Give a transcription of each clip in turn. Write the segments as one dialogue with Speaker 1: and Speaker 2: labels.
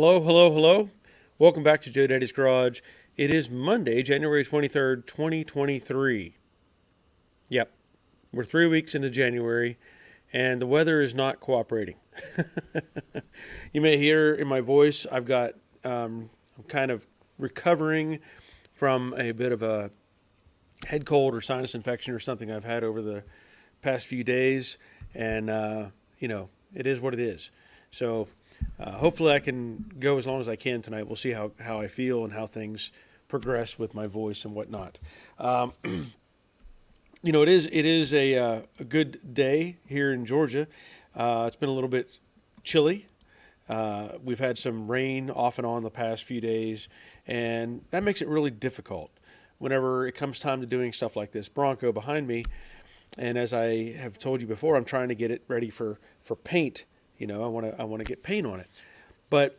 Speaker 1: Hello, hello, hello. Welcome back to Joe Daddy's Garage. It is Monday, January 23rd, 2023. Yep, we're 3 weeks into January, and the weather is not cooperating. You may hear in my voice, I'm kind of recovering from a bit of a head cold or sinus infection or something I've had over the past few days, and, it is what it is. So, hopefully I can go as long as I can tonight. We'll see how I feel and how things progress with my voice and whatnot. It is a good day here in Georgia. It's been a little bit chilly. We've had some rain off and on the past few days, and that makes it really difficult whenever it comes time to doing stuff like this. Bronco behind me, and as I have told you before, I'm trying to get it ready for paint. I want to get paint on it, but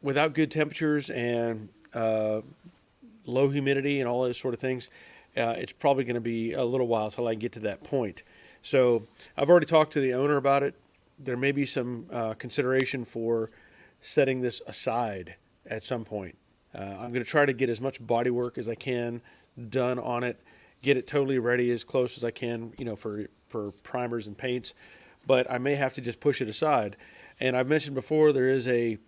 Speaker 1: without good temperatures and low humidity and all those sort of things, it's probably going to be a little while till I get to that point. So I've already talked to the owner about it. There may be some consideration for setting this aside at some point. I'm going to try to get as much body work as I can done on it, get it totally ready as close as I can, for primers and paints. But I may have to just push it aside. And I've mentioned before there is a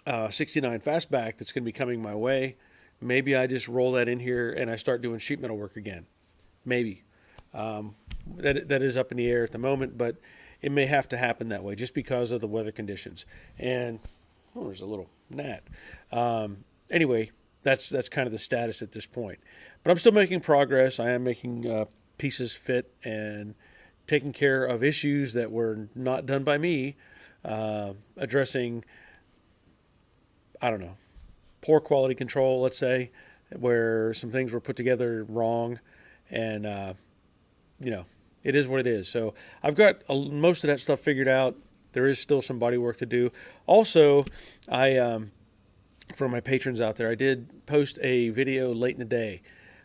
Speaker 1: 69 fastback that's going to be coming my way. Maybe I just roll that in here and I start doing sheet metal work again. Maybe. That is up in the air at the moment, but it may have to happen that way just because of the weather conditions. And there's a little gnat. Anyway, that's kind of the status at this point. But I'm still making progress. I am making pieces fit and taking care of issues that were not done by me, addressing, poor quality control, let's say, where some things were put together wrong, and, it is what it is. So I've got most of that stuff figured out. There is still some body work to do. Also, for my patrons out there, I did post a video late in the day.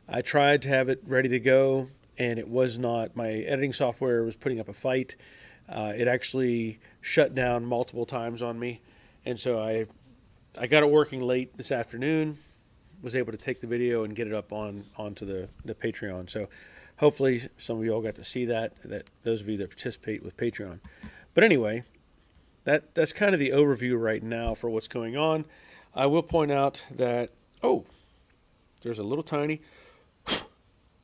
Speaker 1: I tried to have it ready to go, and it was not. My editing software was putting up a fight. It actually shut down multiple times on me. And so I got it working late this afternoon, was able to take the video and get it up onto the Patreon. So hopefully some of you all got to see that those of you that participate with Patreon. But anyway, that's kind of the overview right now for what's going on. I will point out that, there's a little tiny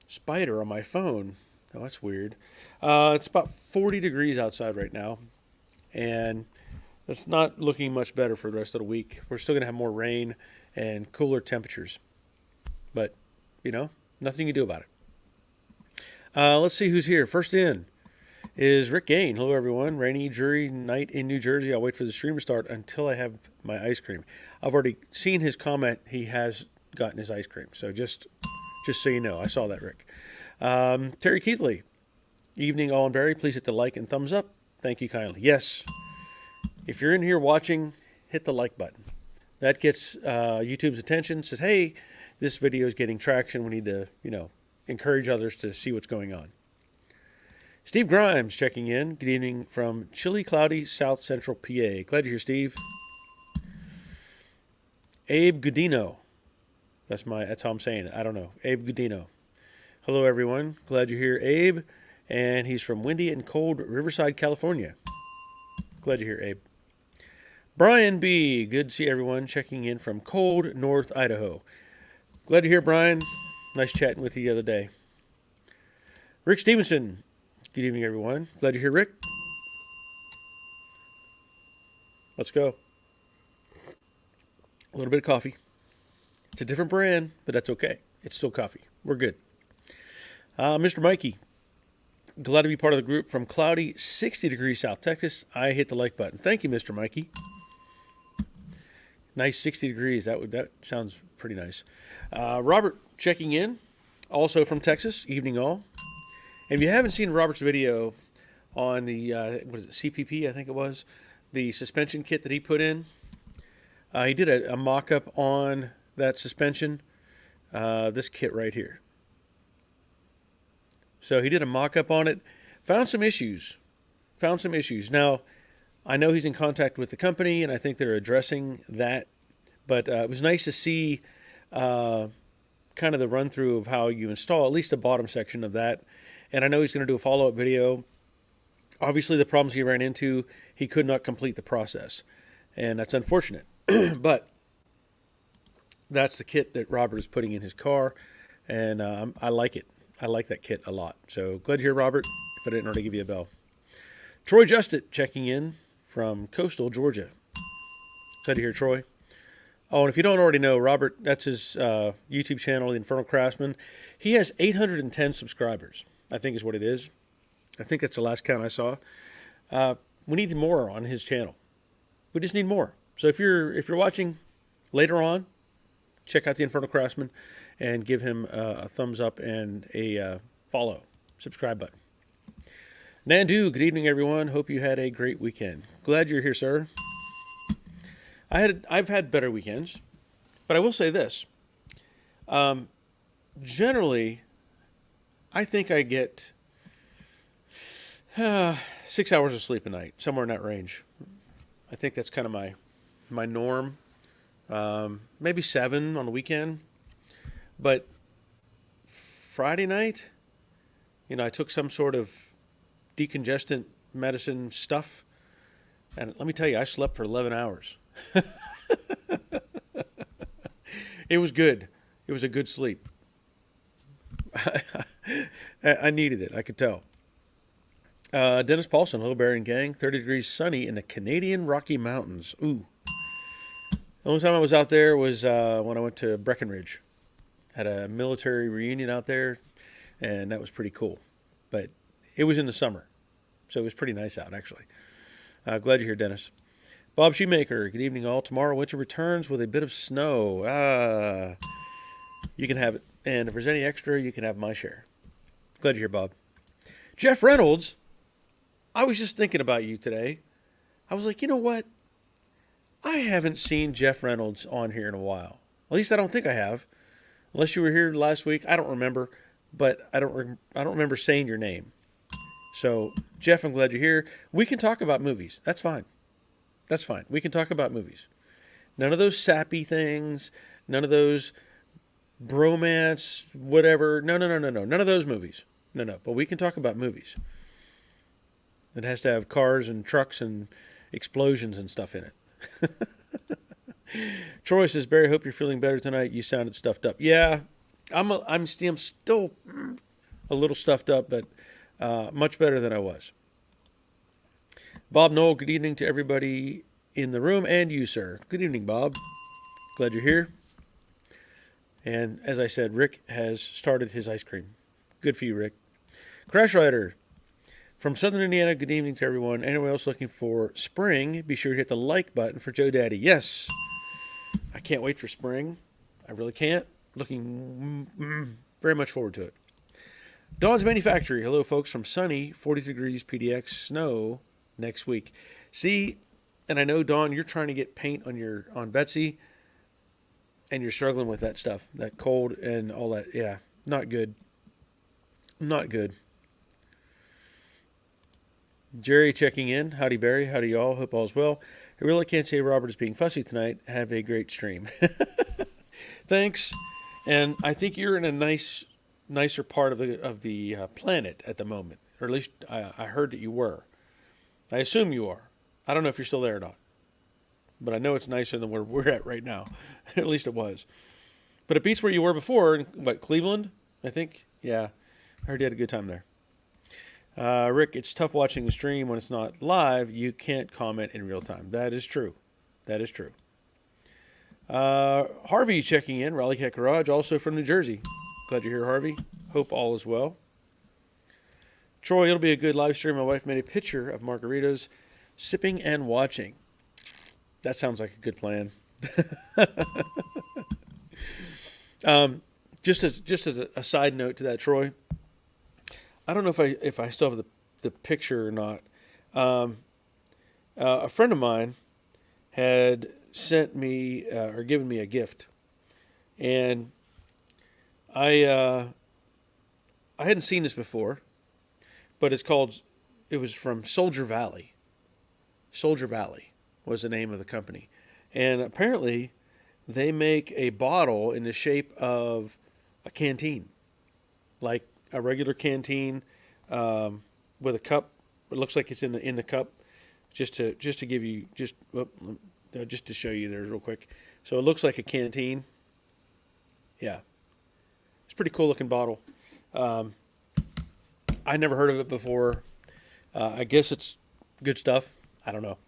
Speaker 1: spider on my phone. Oh, that's weird. It's about 40 degrees outside right now, and that's not looking much better for the rest of the week. We're still going to have more rain and cooler temperatures, but, nothing you can do about it. Let's see who's here. First in is Rick Gain. Hello, everyone. Rainy, dreary night in New Jersey. I'll wait for the stream to start until I have my ice cream. I've already seen his comment. He has gotten his ice cream, so just so you know, I saw that, Rick. Terry Keithley. Evening, all in Barry. Please hit the like and thumbs up. Thank you kindly. Yes. If you're in here watching, hit the like button. That gets YouTube's attention. Says, hey, this video is getting traction. We need to, encourage others to see what's going on. Steve Grimes checking in. Good evening from chilly, cloudy, south central PA. Glad you're here, Steve. Abe Godino. That's how I'm saying it. I don't know. Abe Godino. Hello, everyone. Glad you're here, Abe. And he's from windy and cold Riverside, California. Glad you're here, Abe. Brian B. Good to see everyone checking in from cold North Idaho. Glad you're here, Brian. Nice chatting with you the other day. Rick Stevenson. Good evening, everyone. Glad you're here, Rick. Let's go. A little bit of coffee. It's a different brand, but that's okay. It's still coffee. We're good. Mr. Mikey. Glad to be part of the group from cloudy 60 degrees South Texas. I hit the like button. Thank you, Mr. Mikey. Nice 60 degrees. That sounds pretty nice. Robert checking in, also from Texas. Evening all. And if you haven't seen Robert's video on the CPP, I think it was, the suspension kit that he put in, he did a mock-up on that suspension, this kit right here. So he did a mock-up on it, found some issues. Now, I know he's in contact with the company, and I think they're addressing that. But it was nice to see kind of the run through of how you install at least the bottom section of that. And I know he's going to do a follow up video. Obviously, the problems he ran into, he could not complete the process, and that's unfortunate. But that's the kit that Robert is putting in his car, and I like it. I like that kit a lot. So glad to hear, Robert, if I didn't already give you a bell. Troy Justit checking in from Coastal, Georgia. Glad to hear, Troy. Oh, and if you don't already know, Robert, that's his YouTube channel, The Infernal Craftsman. He has 810 subscribers, I think is what it is. I think that's the last count I saw. We need more on his channel. We just need more. So if you're watching later on, check out The Infernal Craftsman and give him a thumbs up and a follow, subscribe button. Nandu, good evening, everyone. Hope you had a great weekend. Glad you're here, sir. I've had better weekends, but I will say this. Generally, I think I get 6 hours of sleep a night, somewhere in that range. I think that's kind of my norm. Maybe 7 on the weekend. But Friday night, I took some sort of decongestant medicine stuff. And let me tell you, I slept for 11 hours. It was good. It was a good sleep. I needed it. I could tell. Dennis Paulson, hello, Barry and gang. 30 degrees sunny in the Canadian Rocky Mountains. Ooh. The only time I was out there was when I went to Breckenridge. Had a military reunion out there, and that was pretty cool. But it was in the summer, so it was pretty nice out, actually. Glad you're here, Dennis. Bob Shoemaker, good evening, all. Tomorrow, winter returns with a bit of snow. You can have it. And if there's any extra, you can have my share. Glad you're here, Bob. Jeff Reynolds, I was just thinking about you today. I was like, you know what? I haven't seen Jeff Reynolds on here in a while. At least I don't think I have. Unless you were here last week. I don't remember. But I don't remember saying your name. So, Jeff, I'm glad you're here. We can talk about movies. That's fine. That's fine. We can talk about movies. None of those sappy things. None of those bromance, whatever. No. None of those movies. No. But we can talk about movies. It has to have cars and trucks and explosions and stuff in it. Troy says, Barry, hope you're feeling better tonight. You sounded stuffed up. Yeah, I'm still a little stuffed up, but much better than I was. Bob Knoll, good evening to everybody in the room and you, sir. Good evening, Bob. Glad you're here. And as I said, Rick has started his ice cream. Good for you, Rick. Crash Rider from Southern Indiana, good evening to everyone. Anyone else looking for spring, be sure to hit the like button for Joe Daddy. Yes, I can't wait for spring. I really can't. Looking very much forward to it. Dawn's Manufactory. Hello, folks, from sunny 40 degrees PDX snow next week. See, and I know, Dawn, you're trying to get paint on Betsy, and you're struggling with that stuff, that cold and all that. Yeah, not good. Not good. Jerry checking in. Howdy, Barry. Howdy, y'all. Hope all's well. I really can't say Robert is being fussy tonight. Have a great stream. Thanks. And I think you're in a nicer part of the planet at the moment, or at least I heard that you were. I assume you are. I don't know if you're still there or not, but I know it's nicer than where we're at right now. At least it was. But it beats where you were before. What, Cleveland? I think. Yeah, I heard you had a good time there. Rick, it's tough watching the stream when it's not live. You can't comment in real time. That is true. That is true. Harvey checking in. Raleigh Cat Garage, also from New Jersey. Glad you're here, Harvey. Hope all is well. Troy, it'll be a good live stream. My wife made a picture of margaritas, sipping and watching. That sounds like a good plan. Just as a side note to that, Troy, I don't know if I still have the picture or not. A friend of mine had sent me or given me a gift, and I hadn't seen this before, but it was from Soldier Valley, Soldier Valley was the name of the company. And apparently, they make a bottle in the shape of a canteen, like a regular canteen with a cup. It looks like it's in the cup. Just to give you just to show you there real quick. So it looks like a canteen. Yeah, it's a pretty cool looking bottle. I never heard of it before. I guess it's good stuff. I don't know.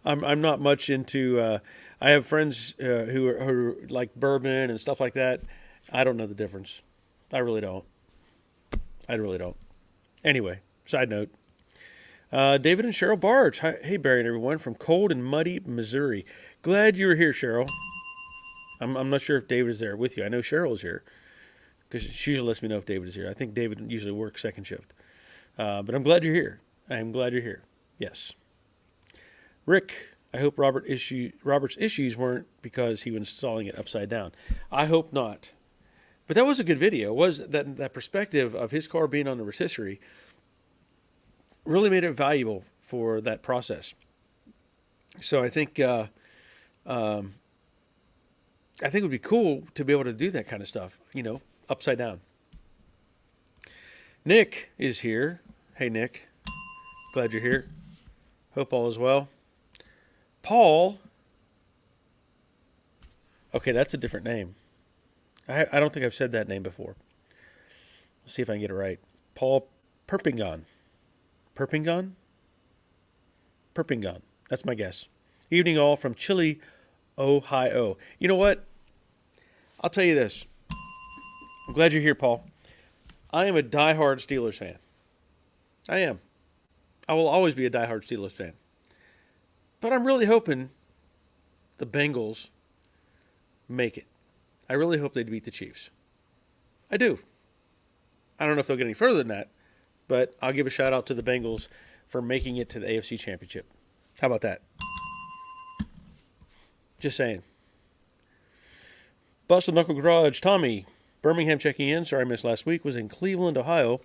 Speaker 1: I'm not much into. I have friends who are like bourbon and stuff like that. I don't know the difference. I really don't. Anyway, side note. David and Cheryl Barge. Hi, hey, Barry and everyone from cold and muddy Missouri. Glad you were here, Cheryl. I'm not sure if David is there with you. I know Cheryl is here because she usually lets me know if David is here. I think David usually works second shift. But I'm glad you're here. I'm glad you're here. Yes. Rick, I hope Robert's issues weren't because he was installing it upside down. I hope not. But that was a good video. It was that perspective of his car being on the rotisserie really made it valuable for that process. So I think it would be cool to be able to do that kind of stuff, upside down. Nick is here. Hey, Nick. Glad you're here. Hope all is well. Paul. Okay, that's a different name. I don't think I've said that name before. Let's see if I can get it right. Paul Perpingon. Perpingon? That's my guess. Evening all from Chile, Ohio. You know what? I'll tell you this. I'm glad you're here, Paul. I am a diehard Steelers fan. I am. I will always be a diehard Steelers fan. But I'm really hoping the Bengals make it. I really hope they beat the Chiefs. I do. I don't know if they'll get any further than that, but I'll give a shout out to the Bengals for making it to the AFC Championship. How about that? Just saying. Busted Knuckle Garage, Tommy, Birmingham checking in. Sorry I missed last week. Was in Cleveland, Ohio,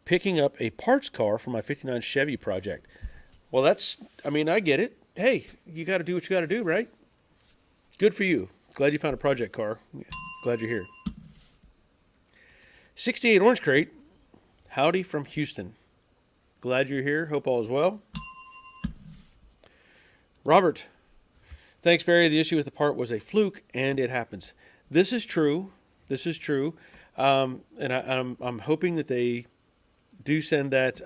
Speaker 1: picking up a parts car for my 59 Chevy project. Well, I get it. Hey, you got to do what you got to do, right? Good for you. Glad you found a project car. Glad you're here. 68 Orange Crate. Howdy from Houston. Glad you're here. Hope all is well. Robert. Thanks, Barry. The issue with the part was a fluke, and it happens. This is true. And I'm hoping that they do send that,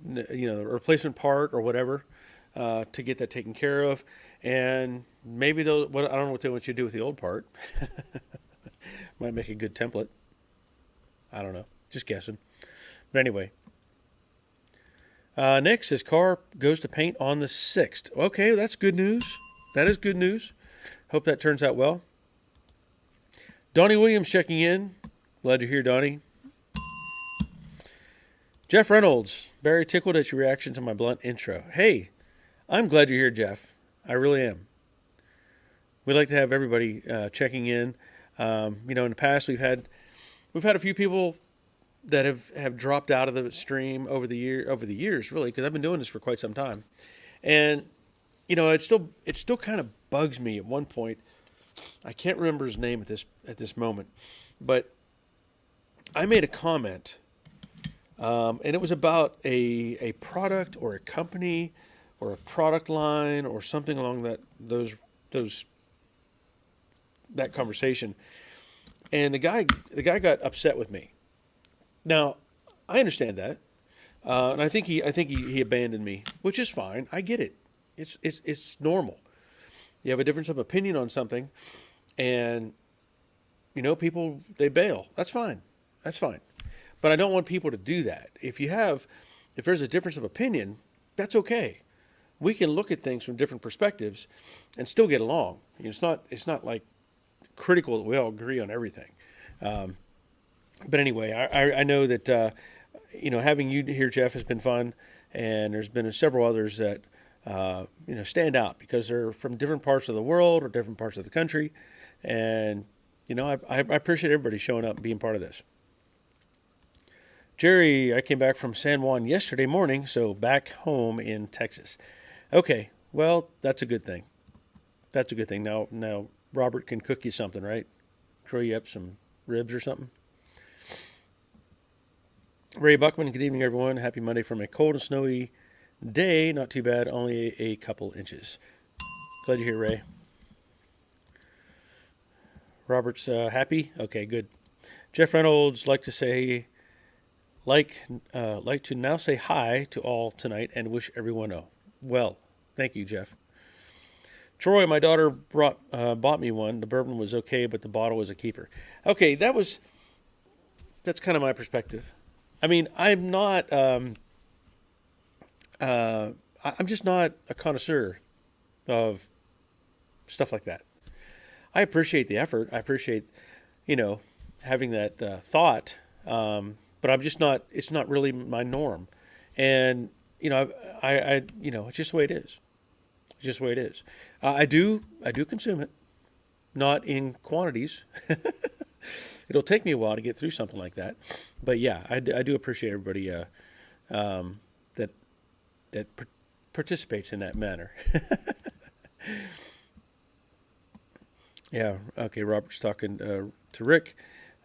Speaker 1: replacement part or whatever to get that taken care of. And maybe I don't know what they want you to do with the old part. Might make a good template. I don't know. Just guessing. But anyway. Nick says car goes to paint on the 6th. Okay, that's good news. That is good news. Hope that turns out well. Donnie Williams checking in. Glad you're here, Donnie. Jeff Reynolds. Barry, tickled at your reaction to my blunt intro. Hey, I'm glad you're here, Jeff. I really am. We like to have everybody checking in. In the past we've had a few people that have dropped out of the stream over the years, really, because I've been doing this for quite some time, and it still kind of bugs me. At one point, I can't remember his name at this moment, but I made a comment, and it was about a product or a company or a product line or something along that conversation, and the guy got upset with me. Now, I understand that, and I think he abandoned me, which is fine. I get it. It's normal. You have a difference of opinion on something, and people, they bail. That's fine. But I don't want people to do that. If there's a difference of opinion, that's okay. We can look at things from different perspectives and still get along. It's not like critical that we all agree on everything. But anyway, I know that having you here, Jeff, has been fun, and there's been several others that stand out because they're from different parts of the world or different parts of the country, and I appreciate everybody showing up and being part of this. Jerry, I came back from San Juan yesterday morning, so back home in Texas. Okay, well, that's a good thing. That's a good thing. Now Robert can cook you something, right? Throw you up some ribs or something. Ray Buckman, good evening, everyone. Happy Monday from a cold and snowy day. Not too bad, only a couple inches. Glad you're here, Ray. Robert's happy? Okay, good. Jeff Reynolds like to say, like to now say hi to all tonight and wish everyone well. Thank you, Jeff. Troy, my daughter bought me one. The bourbon was okay, but the bottle was a keeper. Okay, that's kind of my perspective. I mean, I'm just not a connoisseur of stuff like that. I appreciate the effort. I appreciate, having that thought. But I'm just not. It's not really my norm, and it's just the way it is. It's just the way it is. I do consume it, not in quantities. It'll take me a while to get through something like that, but yeah, I do appreciate everybody that participates in that manner. Yeah. Okay. Robert's talking to Rick.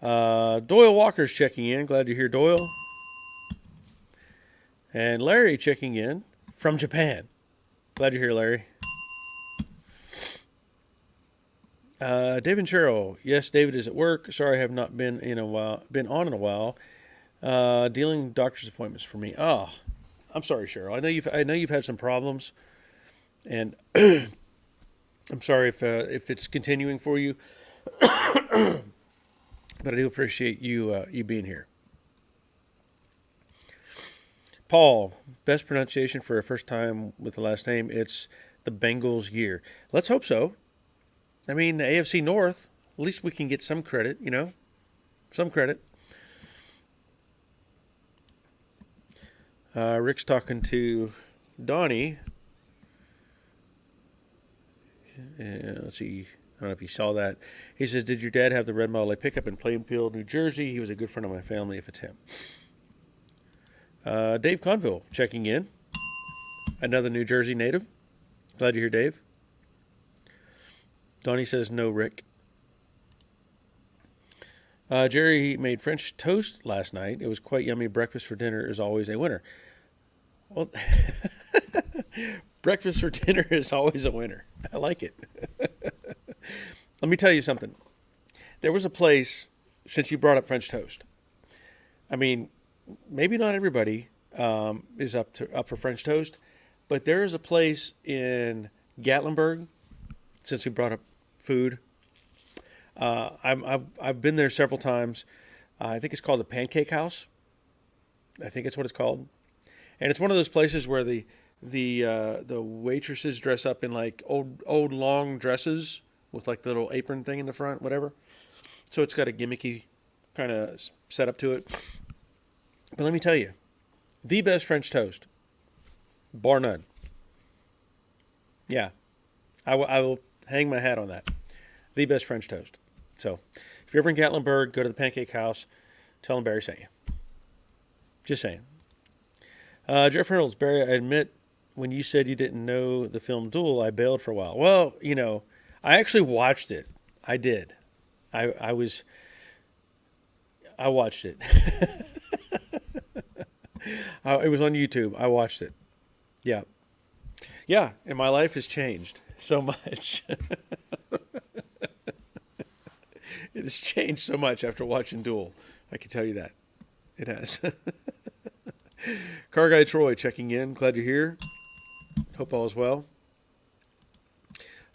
Speaker 1: Doyle Walker's checking in. Glad to hear Doyle. And Larry checking in from Japan. Glad you're here, Larry. David and Cheryl. Yes, David is at work. Sorry, I have not been in a while. Dealing doctor's appointments for me. Oh, I'm sorry, Cheryl. I know you've had some problems, and I'm sorry if it's continuing for you. But I do appreciate you being here. Paul, best pronunciation for a first time with the last name. It's the Bengals year. Let's hope so. I mean, the AFC North, at least we can get some credit, some credit. Rick's talking to Donnie. Let's see. I don't know if you saw that. He says, did your dad have the red Model A pickup in Plainfield, New Jersey? He was a good friend of my family if it's him. Dave Conville checking in. Another New Jersey native. Glad you're here, Dave. Donnie says, no, Rick. Jerry made French toast last night. It was quite yummy. Breakfast for dinner is always a winner. Well, breakfast for dinner is always a winner. I like it. Let me tell you something. There was a place, since you brought up French toast. I mean, maybe not everybody is up for French toast, but there is a place in Gatlinburg, since we brought up food. I've been there several times. I think it's called the Pancake House. I think it's what it's called, and it's one of those places where the waitresses dress up in like old long dresses with like the little apron thing in the front, whatever. So it's got a gimmicky kind of setup to it. But let me tell you, the best French toast, bar none. Yeah, I will hang my hat on that. The best French toast. So if you're ever in Gatlinburg, go to the Pancake House. Tell them Barry sent you. Just saying. Jeff Reynolds, Barry, I admit when you said you didn't know the film Duel, I bailed for a while. Well, I actually watched it. I did. I watched it. It was on YouTube. I watched it. Yeah. Yeah, and my life has changed so much. It has changed so much after watching Duel. I can tell you that. It has. Car Guy Troy checking in. Glad you're here. Hope all is well.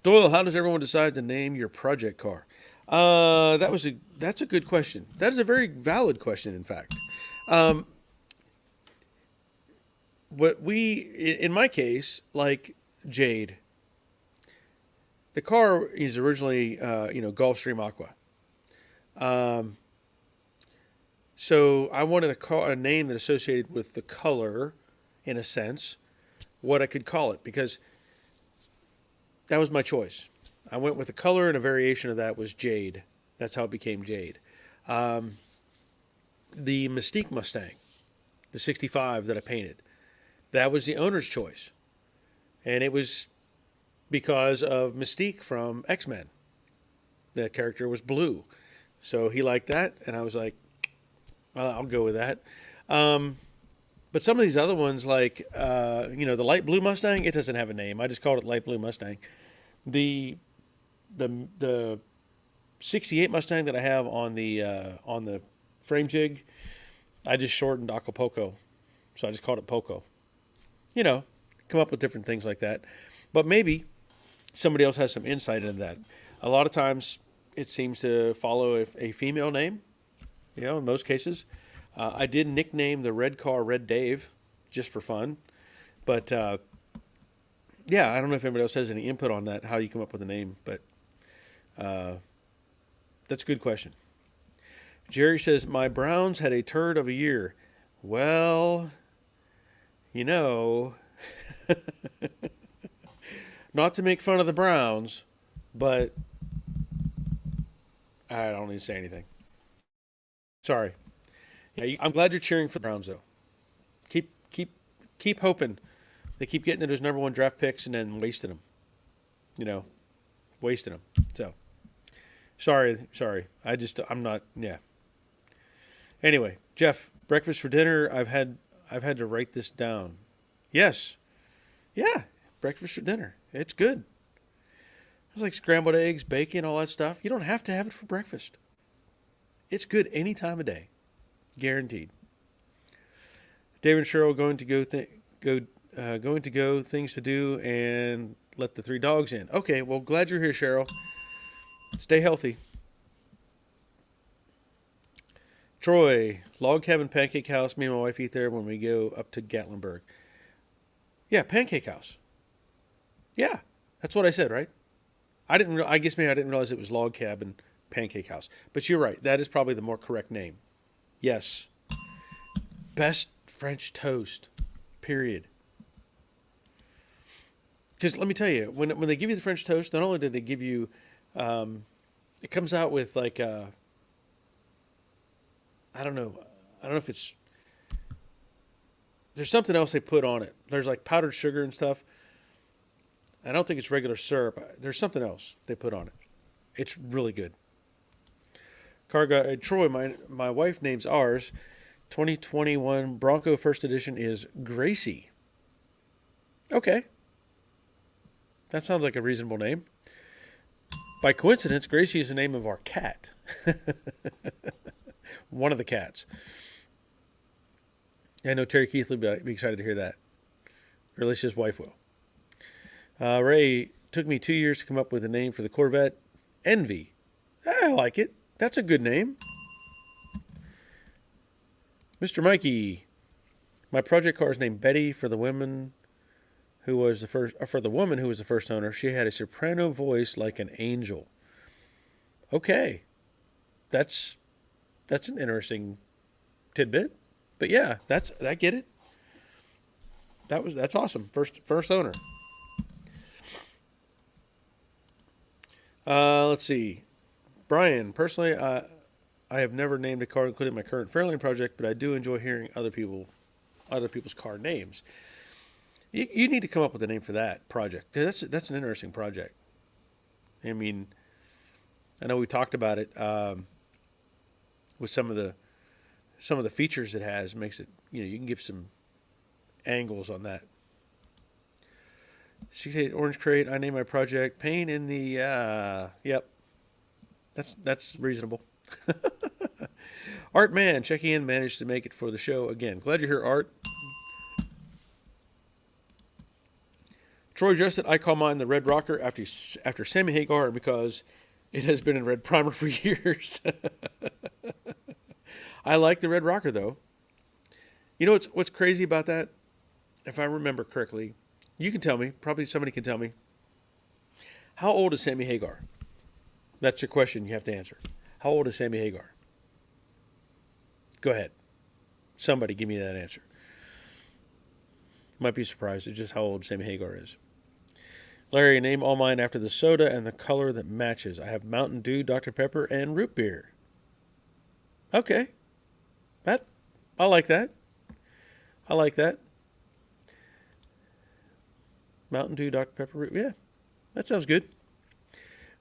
Speaker 1: Doyle, how does everyone decide to name your project car? That's a good question. That is a very valid question, in fact. In my case, like Jade, the car is originally, Gulfstream Aqua. So I wanted a name that associated with the color, in a sense, what I could call it, because that was my choice. I went with a color, and a variation of that was Jade. That's how it became Jade. The Mystique Mustang. the 65 that I painted. That was the owner's choice. And it was because of Mystique from X-Men. The character was blue. So he liked that, and I was like, I'll go with that. But some of these other ones, like, the light blue Mustang, it doesn't have a name. I just called it light blue Mustang. The 68 Mustang that I have on the frame jig, I just shortened Acapulco. So I just called it Poco. Come up with different things like that. But maybe somebody else has some insight into that. A lot of times it seems to follow a female name, in most cases. I did nickname the red car Red Dave just for fun. But, I don't know if anybody else has any input on that, how you come up with a name. But that's a good question. Jerry says, my Browns had a turd of a year. Well, not to make fun of the Browns, but I don't need to say anything. Sorry. Yeah, I'm glad you're cheering for the Browns, though. Keep hoping. They keep getting to those number one draft picks and then wasting them. Wasting them. So, sorry. I'm not. Yeah. Anyway, Jeff, breakfast for dinner. I've had to write this down. Yes. Yeah. Breakfast for dinner. It's good. It's like scrambled eggs, bacon, all that stuff. You don't have to have it for breakfast. It's good any time of day. Guaranteed. David and Cheryl going to go things to do and let the 3 dogs in. Okay, well, glad you're here, Cheryl. Stay healthy. Troy, log cabin pancake house. Me and my wife eat there when we go up to Gatlinburg. Yeah, pancake house. Yeah, that's what I said, right? I guess maybe I didn't realize it was log cabin pancake house. But you're right. That is probably the more correct name. Yes. Best French toast. Period. Because let me tell you, when they give you the French toast, not only did they give you, it comes out with like I don't know if it's, there's something else they put on it. There's like powdered sugar and stuff. I don't think it's regular syrup. There's something else they put on it. It's really good. Troy, my wife names ours 2021 Bronco First Edition is Gracie. Okay. That sounds like a reasonable name. By coincidence, Gracie is the name of our cat. One of the cats. I know Terry Keith will be excited to hear that. Or at least his wife will. Ray, took me 2 years to come up with a name for the Corvette. Envy. I like it. That's a good name. Mr. Mikey, my project car is named Betty for the woman who was the first owner. She had a soprano voice like an angel. Okay. That's an interesting tidbit. But yeah, I get it. That's awesome. First owner. Let's see. Brian, personally, I have never named a car, including my current Fairlane project, but I do enjoy hearing other people's car names. You need to come up with a name for that project. That's an interesting project. I mean, I know we talked about it with some of the features it has. Makes it, you can give some angles on that. 68 Orange Crate. I name my project Pain in the. Yep. That's reasonable. Art Man checking in, managed to make it for the show again. Glad you're here, Art. Troy Justin, I call mine the Red Rocker after Sammy Hagar because it has been in red primer for years. I like the Red Rocker though. You know what's crazy about that? If I remember correctly, you can tell me. Probably somebody can tell me. How old is Sammy Hagar? That's your question you have to answer. How old is Sammy Hagar? Go ahead. Somebody give me that answer. Might be surprised at just how old Sammy Hagar is. Larry, name all mine after the soda and the color that matches. I have Mountain Dew, Dr. Pepper, and root beer. Okay. I like that. I like that. Mountain Dew, Dr. Pepper. Yeah, that sounds good.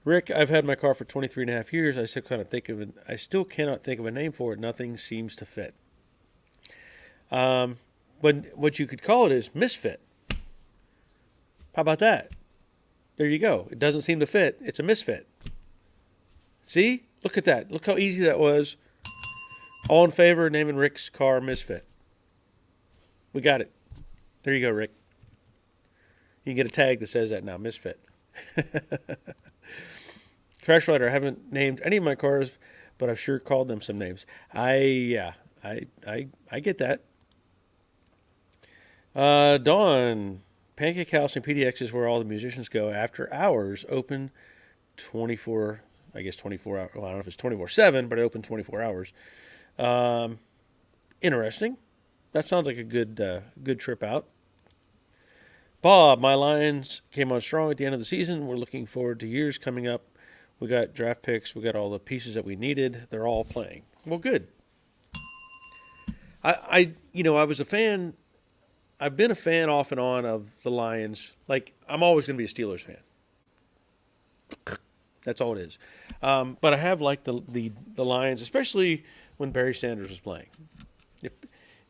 Speaker 1: Rick, I've had my car for 23 and a half years. I still cannot think of a name for it. Nothing seems to fit. But what you could call it is misfit. How about that? There you go. It doesn't seem to fit. It's a misfit. See? Look at that. Look how easy that was. All in favor of naming Rick's car misfit. We got it. There you go, Rick. You can get a tag that says that now, misfit. Trash Writer, I haven't named any of my cars, but I've sure called them some names. I get that. Dawn, Pancake House and PDX is where all the musicians go after hours, open 24, I guess 24 hours. Well, I don't know if it's 24/7, but it open 24 hours. Interesting. That sounds like a good trip out. Bob, my Lions came on strong at the end of the season. We're looking forward to years coming up. We got draft picks. We got all the pieces that we needed. They're all playing. Well, good. I was a fan. I've been a fan off and on of the Lions. Like, I'm always going to be a Steelers fan. That's all it is. But I have liked the Lions, especially when Barry Sanders was playing.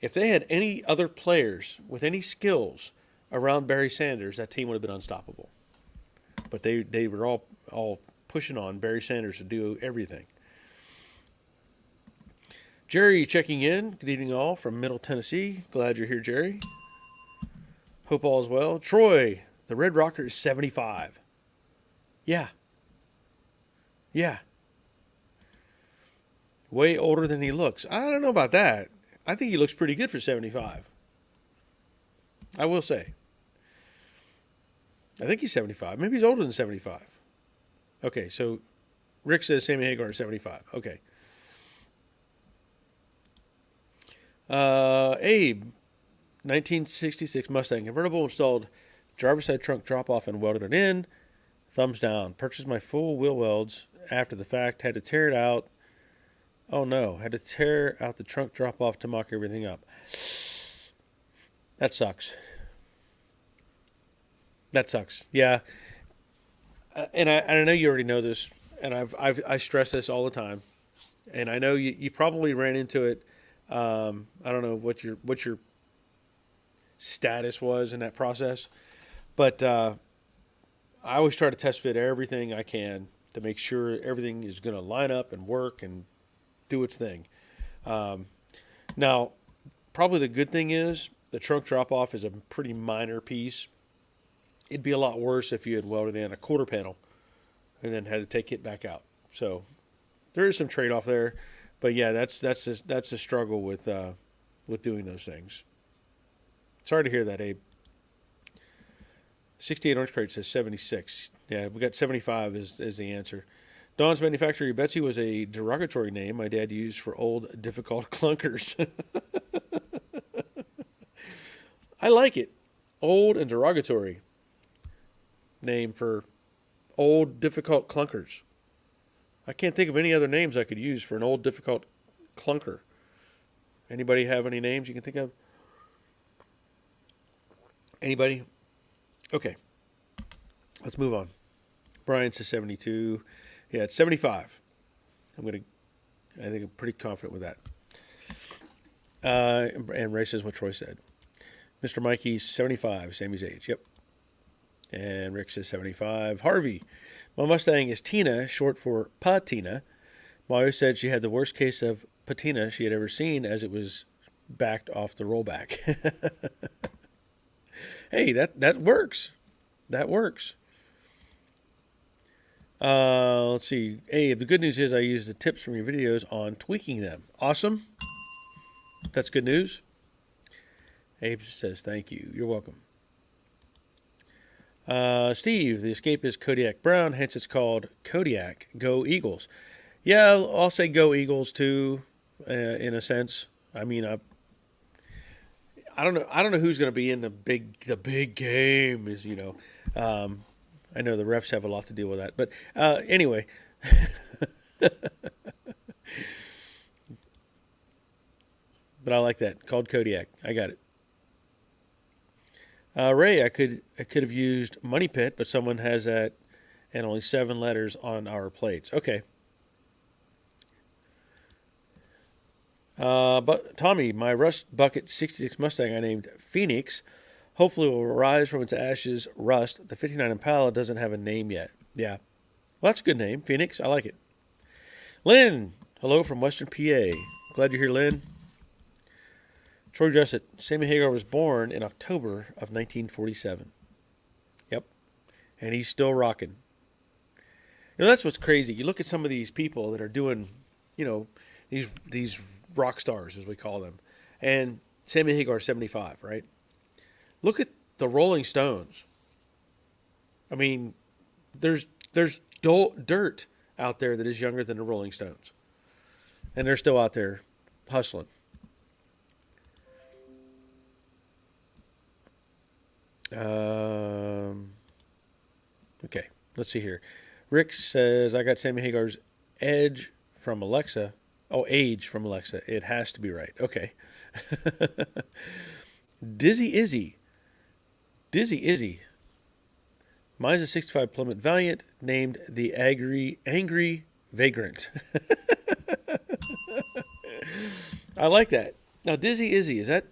Speaker 1: If they had any other players with any skills around Barry Sanders, that team would have been unstoppable. But they were all pushing on Barry Sanders to do everything. Jerry checking in. Good evening all from Middle Tennessee. Glad you're here, Jerry. Hope all is well. Troy, the Red Rocker is 75. Yeah. Way older than he looks. I don't know about that. I think he looks pretty good for 75. I will say. I think he's 75. Maybe he's older than 75. Okay, so Rick says Sammy Hagar is 75. Okay. Abe, 1966 Mustang convertible, installed driver's side trunk drop-off and welded it in. Thumbs down. Purchased my full wheel welds after the fact. Had to tear it out. Oh no, had to tear out the trunk drop-off to mock everything up. That sucks. Yeah. And I know you already know this, and I stress this all the time. And I know you probably ran into it. I don't know what your status was in that process, but I always try to test fit everything I can to make sure everything is going to line up and work and do its thing. Now, probably the good thing is the trunk drop-off is a pretty minor piece. It'd be a lot worse if you had welded in a quarter panel and then had to take it back out. So there is some trade-off there, but yeah, that's a struggle with doing those things. Sorry to hear that, Abe. 68 Orange Crate says 76. Yeah, we got 75 is the answer. Dawn's Manufacturer Betsy was a derogatory name my dad used for old, difficult clunkers. I like it. Old and derogatory name for old, difficult clunkers. I can't think of any other names I could use for an old, difficult clunker. Anybody have any names you can think of? Anybody? Okay. Let's move on. Brian says 72. Yeah, it's 75. I think I'm pretty confident with that. And Ray says what Troy said. Mr. Mikey's 75, Sammy's age. Yep. And Rick says 75. Harvey, my Mustang is Tina, short for patina. My wife said she had the worst case of patina she had ever seen as it was backed off the rollback. Hey, that works. That works. Let's see. Hey, the good news is I use the tips from your videos on tweaking them. Awesome. That's good news. Abe says thank you. You're welcome. Steve, the Escape is Kodiak Brown, hence it's called Kodiak. Go Eagles. Yeah, I'll say go Eagles too, in a sense. I mean, I don't know who's going to be in the big game. Is I know the refs have a lot to deal with that, but anyway. But I like that, called Kodiak. I got it. Ray, I could have used Money Pit, but someone has that and only 7 letters on our plates. Okay. But Tommy, my Rust Bucket 66 Mustang I named Phoenix hopefully will rise from its ashes rust. The 59 Impala doesn't have a name yet. Yeah. Well, that's a good name. Phoenix. I like it. Lynn, hello from Western PA. Glad you're here, Lynn. Troy Jussett, Sammy Hagar was born in October of 1947. Yep. And he's still rocking. That's what's crazy. You look at some of these people that are doing, these rock stars, as we call them. And Sammy Hagar, 75, right? Look at the Rolling Stones. I mean, there's dirt out there that is younger than the Rolling Stones. And they're still out there hustling. Okay, let's see here. Rick says, I got Sammy Hagar's Edge from Alexa. Oh, age from Alexa. It has to be right. Okay. Dizzy Izzy. Mine's a 65 Plymouth Valiant named the Angry Vagrant. I like that. Now, Dizzy Izzy, I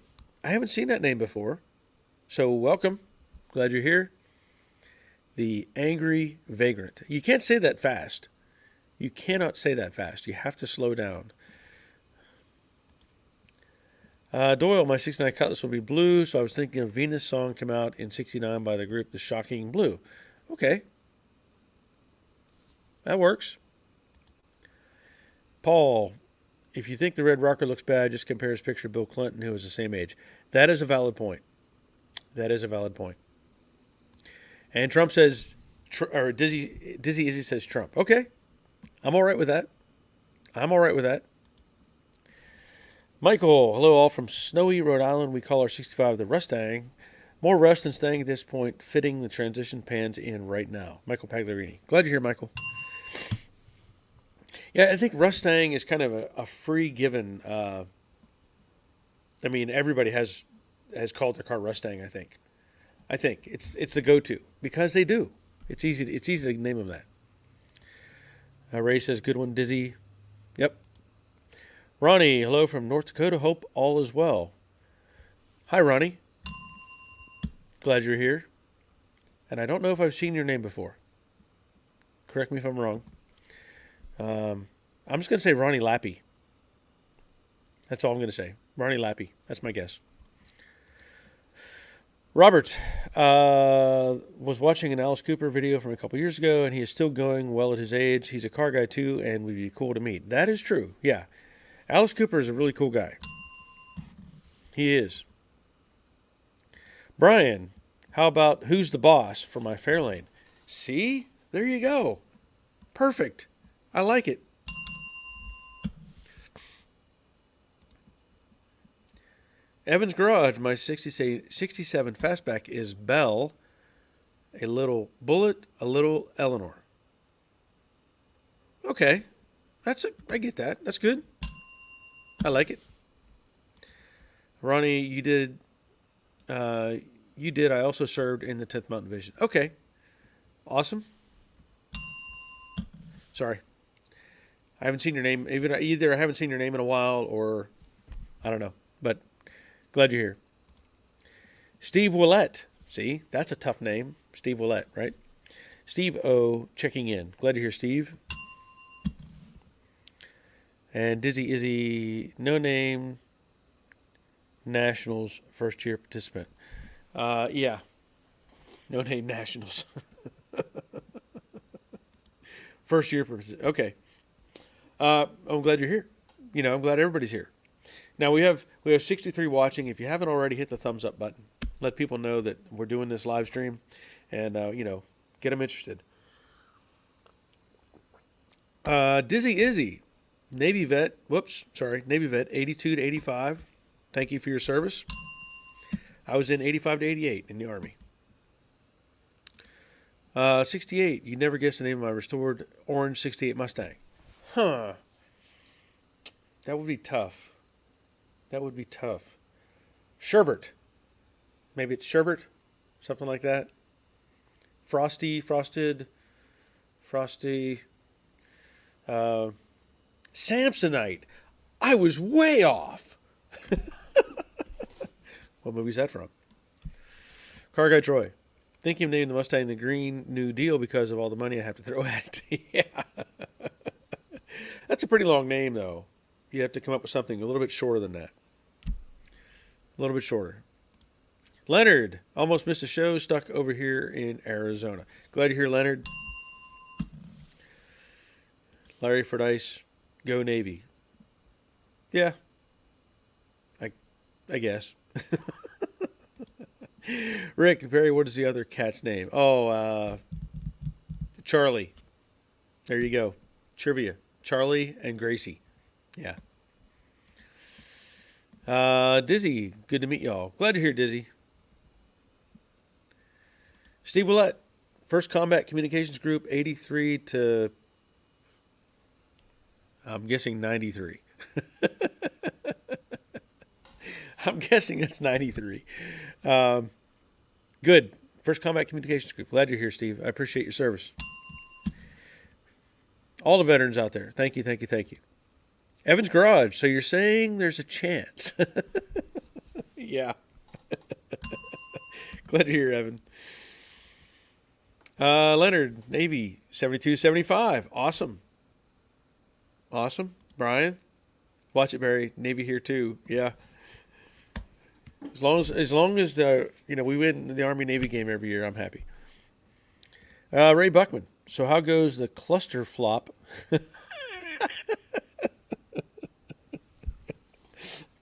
Speaker 1: haven't seen that name before. So, welcome. Glad you're here. The Angry Vagrant. You can't say that fast. You cannot say that fast. You have to slow down. Doyle, my 69 Cutlass will be blue, so I was thinking a Venus song came out in 69 by the group The Shocking Blue. Okay. That works. Paul, if you think the Red Rocker looks bad, just compare his picture to Bill Clinton, who was the same age. That is a valid point. And Trump says, or Dizzy Izzy says Trump. Okay. I'm all right with that. Michael, hello all from snowy Rhode Island. We call our 65 the Mustang. More rust than staying at this point, fitting the transition pans in right now. Michael Pagliarini. Glad you're here, Michael. Yeah, I think Mustang is kind of a free given. Everybody has called their car Mustang, I think. It's the go-to because they do. It's easy to name them that. Ray says, good one, Dizzy. Yep. Ronnie, hello from North Dakota. Hope all is well. Hi, Ronnie. Glad you're here. And I don't know if I've seen your name before. Correct me if I'm wrong. I'm just going to say Ronnie Lappy. That's all I'm going to say. Ronnie Lappy. That's my guess. Robert was watching an Alice Cooper video from a couple years ago, and he is still going well at his age. He's a car guy, too, and would be cool to meet. That is true, yeah. Alice Cooper is a really cool guy. He is. Brian, how about Who's the Boss for my Fairlane? See? There you go. Perfect. I like it. Evan's Garage, my 67 Fastback is Belle, a little Bullet, a little Eleanor. Okay. I get that. That's good. I like it. Ronnie, you did. I also served in the 10th Mountain Division. Okay. Awesome. Sorry. I haven't seen your name. Either I haven't seen your name in a while or I don't know. But glad you're here. Steve Willett. See, that's a tough name. Steve Willett, right? Steve O checking in. Glad you're here, Steve. And Dizzy Izzy, no name, Nationals, first year participant. Yeah. No name Nationals. First year participant. Okay. I'm glad you're here. I'm glad everybody's here. Now we have 63 watching. If you haven't already, hit the thumbs up button. Let people know that we're doing this live stream and, get them interested. Dizzy Izzy. Navy vet, 82 to 85. Thank you for your service. I was in 85 to 88 in the Army. 68, you never guess the name of my restored orange 68 Mustang. Huh. That would be tough. Sherbert. Maybe it's Sherbert. something like that. Frosty, frosted, frosty, uh, Samsonite. I was way off. What movie's that from? Car Guy Troy. Thinking of naming the Mustang the Green New Deal because of all the money I have to throw at it. Yeah. That's a pretty long name, though. You have to come up with something a little bit shorter than that. A little bit shorter. Leonard. Almost missed a show. Stuck over here in Arizona. Glad you're here, Leonard. Larry Fordyce. Go Navy. Yeah. I guess. Rick, Barry, what is the other cat's name? Oh, Charlie. There you go. Trivia. Charlie and Gracie. Yeah. Dizzy, good to meet y'all. Glad to hear Dizzy. Steve Willett, First Combat Communications Group, 83 to, I'm guessing 93. I'm guessing that's 93. Good. First Combat Communications Group. Glad you're here, Steve. I appreciate your service. All the veterans out there. Thank you, thank you, thank you. Evan's Garage. So you're saying there's a chance. Yeah. Glad to hear, Evan. Leonard, Navy, 7275. Awesome. Awesome. Brian, watch it, Barry. Navy here too. Yeah. As long as we win the Army Navy game every year, I'm happy. Ray Buckman. So how goes the cluster flop?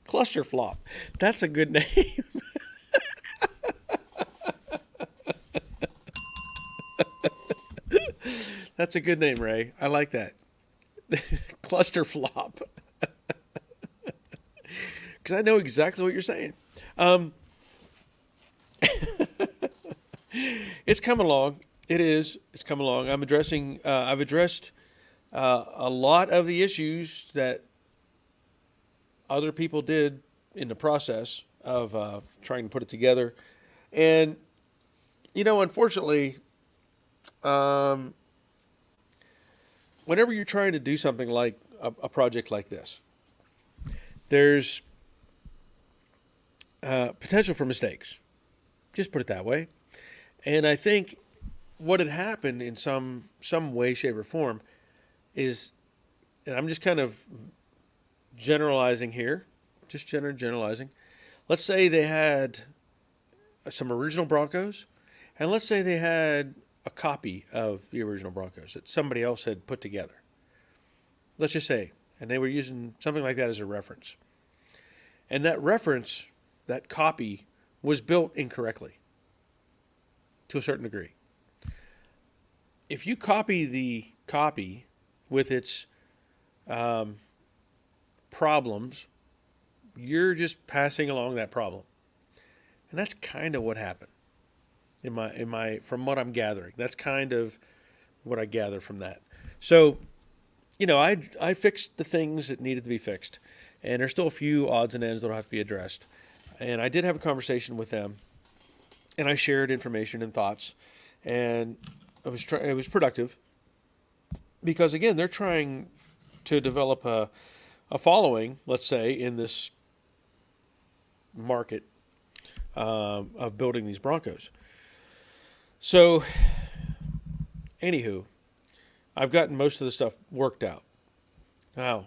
Speaker 1: Cluster flop. That's a good name. That's a good name, Ray. I like that. Cluster flop. Because I know exactly what you're saying. It's come along. It is. It's come along. I've addressed a lot of the issues that other people did in the process of trying to put it together. And, unfortunately, whenever you're trying to do something like a project like this, there's potential for mistakes. Just put it that way. And I think what had happened in some way, shape, or form is, and I'm just kind of generalizing here, just generalizing. Let's say they had some original Broncos, and let's say they had a copy of the original Broncos that somebody else had put together. Let's just say, and they were using something like that as a reference. And that reference, that copy, was built incorrectly to a certain degree. If you copy the copy with its problems, you're just passing along that problem. And that's kind of what happened from what I'm gathering. That's kind of what I gather from that. So, I fixed the things that needed to be fixed, and there's still a few odds and ends that will have to be addressed. And I did have a conversation with them, and I shared information and thoughts, and it was productive because, again, they're trying to develop a following, let's say, in this market of building these Broncos. So, anywho, I've gotten most of the stuff worked out. Now,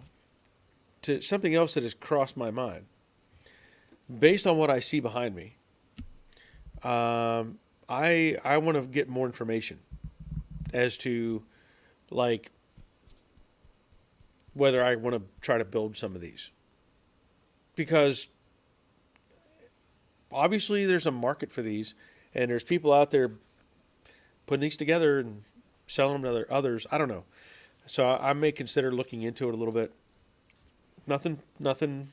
Speaker 1: to something else that has crossed my mind, based on what I see behind me, I want to get more information as to, like, whether I want to try to build some of these. Because obviously there's a market for these, and there's people out there putting these together and selling them to others. I don't know. So I may consider looking into it a little bit. Nothing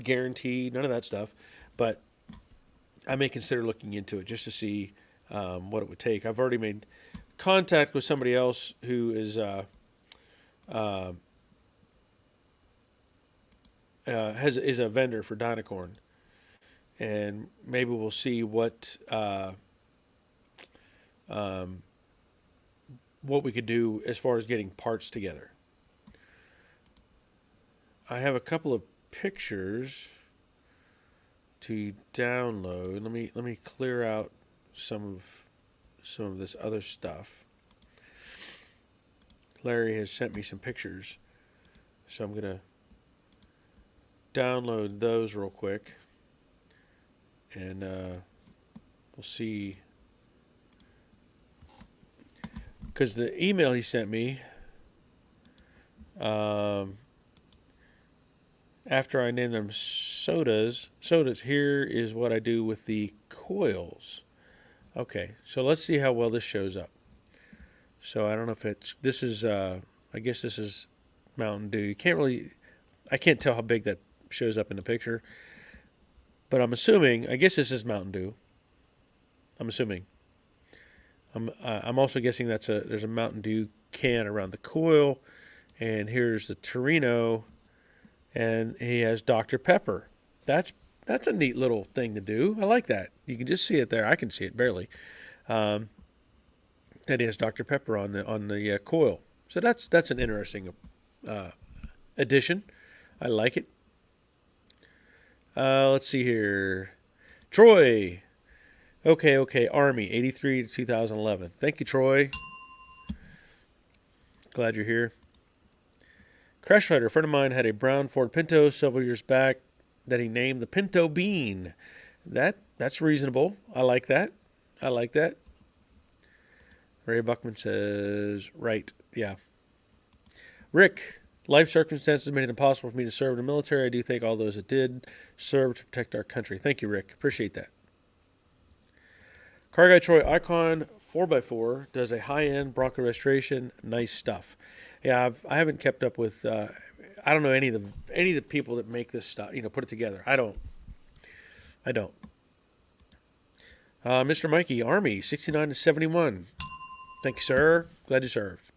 Speaker 1: guaranteed, none of that stuff. But I may consider looking into it just to see what it would take. I've already made contact with somebody else who is is a vendor for Dynacorn, and maybe we'll see what what we could do as far as getting parts together. I have a couple of pictures to download. Let me clear out some of this other stuff. Larry has sent me some pictures, so I'm gonna download those real quick, and we'll see. Because the email he sent me, after I named them sodas, here is what I do with the coils. Okay, so let's see how well this shows up. So I don't know if this is, I guess this is Mountain Dew. I can't tell how big that shows up in the picture, but I'm assuming, I guess this is Mountain Dew. I'm assuming. I'm also guessing there's a Mountain Dew can around the coil, and here's the Torino, and he has Dr. Pepper. That's a neat little thing to do. I like that. You can just see it there. I can see it barely. That he has Dr. Pepper on the coil. So that's an interesting addition. I like it. Let's see here. Troy. Okay. Army, 83 to 2011. Thank you, Troy. Glad you're here. Crash Rider, a friend of mine had a brown Ford Pinto several years back that he named the Pinto Bean. That's reasonable. I like that. Ray Buckman says, right, yeah. Rick, life circumstances made it impossible for me to serve in the military. I do thank all those that did serve to protect our country. Thank you, Rick. Appreciate that. Car Guy Troy, Icon 4x4 does a high-end Bronco restoration. Nice stuff. Yeah, I haven't kept up with. I don't know any of the people that make this stuff. Put it together. I don't. Mr. Mikey, Army, 69 to 71. Thank you, sir. Glad you served.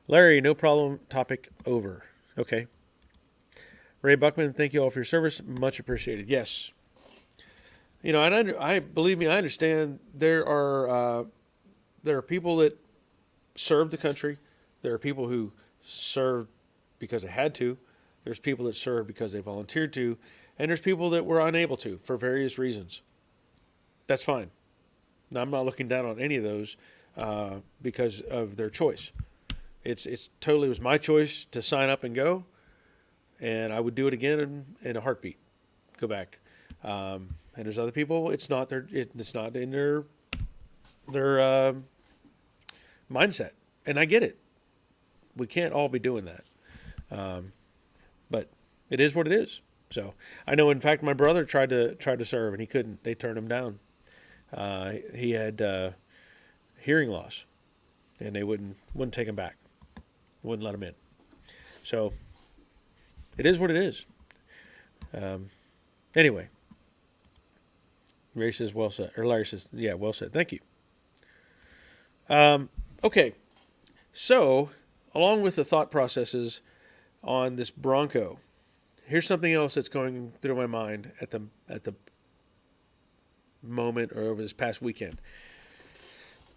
Speaker 1: Larry, no problem. Topic over. Okay. Ray Buckman, thank you all for your service. Much appreciated. Yes. I believe me. I understand there are people that serve the country. There are people who served because they had to. There's people that served because they volunteered to. And there's people that were unable to for various reasons. That's fine. Now, I'm not looking down on any of those because of their choice. It's totally was my choice to sign up and go. And I would do it again in a heartbeat. Go back. And there's other people, it's not in their mindset. And I get it. We can't all be doing that. But it is what it is. So I know, in fact, my brother tried to serve and he couldn't. They turned him down. He had hearing loss, and they wouldn't take him back. Wouldn't let him in. So it is what it is. Anyway, Ray says well said, or Larry says, yeah, well said. Thank you. Okay, so along with the thought processes on this Bronco, here's something else that's going through my mind at the moment or over this past weekend.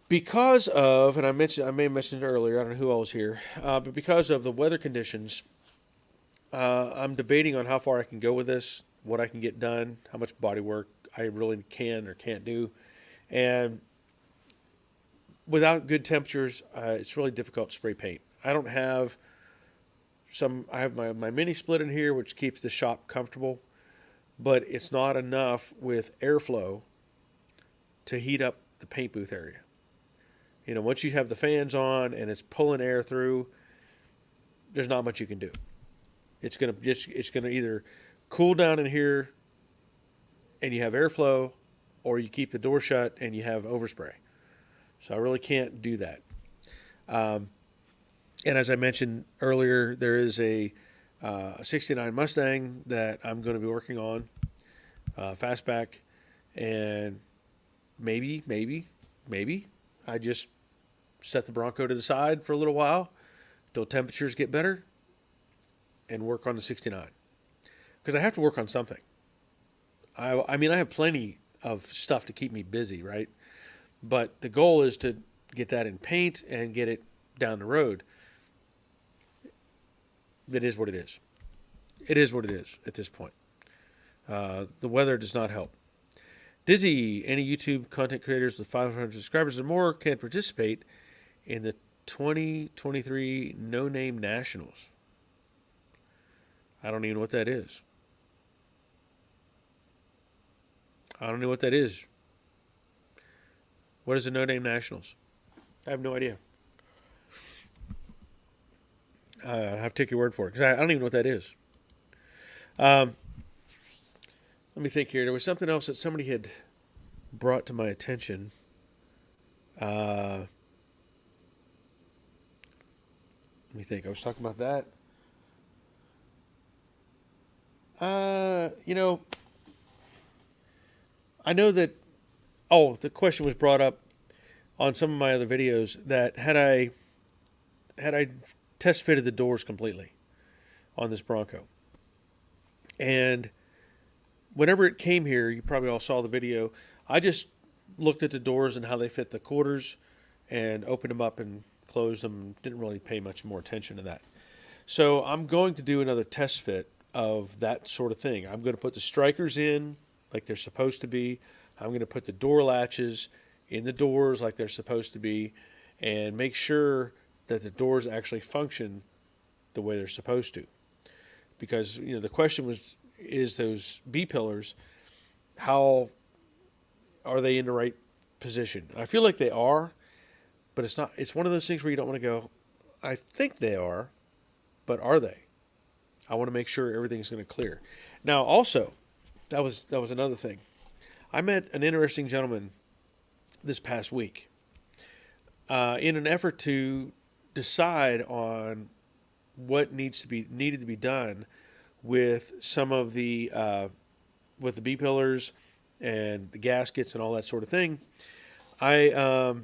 Speaker 1: Because of, and I may have mentioned it earlier, I don't know who else here, but because of the weather conditions, I'm debating on how far I can go with this, what I can get done, how much body work I really can or can't do. And without good temperatures, it's really difficult to spray paint. I have my mini split in here, which keeps the shop comfortable, but it's not enough with airflow to heat up the paint booth area. Once you have the fans on and it's pulling air through, there's not much you can do. It's gonna either cool down in here and you have airflow, or you keep the door shut and you have overspray. So I really can't do that. And as I mentioned earlier, there is a 69 Mustang that I'm going to be working on, fastback, and maybe I just set the Bronco to the side for a little while till temperatures get better and work on the 69. Because I have to work on something. I have plenty of stuff to keep me busy, right? But the goal is to get that in paint and get it down the road. It is what it is. It is what it is at this point. The weather does not help. Dizzy, any YouTube content creators with 500 subscribers or more can participate in the 2023 No Name Nationals. I don't even know what that is. I don't know what that is. What is the No Name Nationals? I have no idea. I have to take your word for it, because I don't even know what that is. Let me think here. There was something else that somebody had brought to my attention. Let me think. I was talking about that. I know that. Oh, the question was brought up on some of my other videos that had I test fitted the doors completely on this Bronco, and whenever it came here, you probably all saw the video. I just looked at the doors and how they fit the quarters, and opened them up and closed them. Didn't really pay much more attention to that. So I'm going to do another test fit of that sort of thing. I'm going to put the strikers in like they're supposed to be. I'm going to put the door latches in the doors like they're supposed to be, and make sure that the doors actually function the way they're supposed to. Because the question is those B pillars, how are they in the right position? I feel like they are, but it's not. It's one of those things where you don't want to go, I think they are, but are they? I want to make sure everything's going to clear. Now, also, that was another thing. I met an interesting gentleman this past week in an effort to decide on what needed to be done with some of the with the B pillars and the gaskets and all that sort of thing. I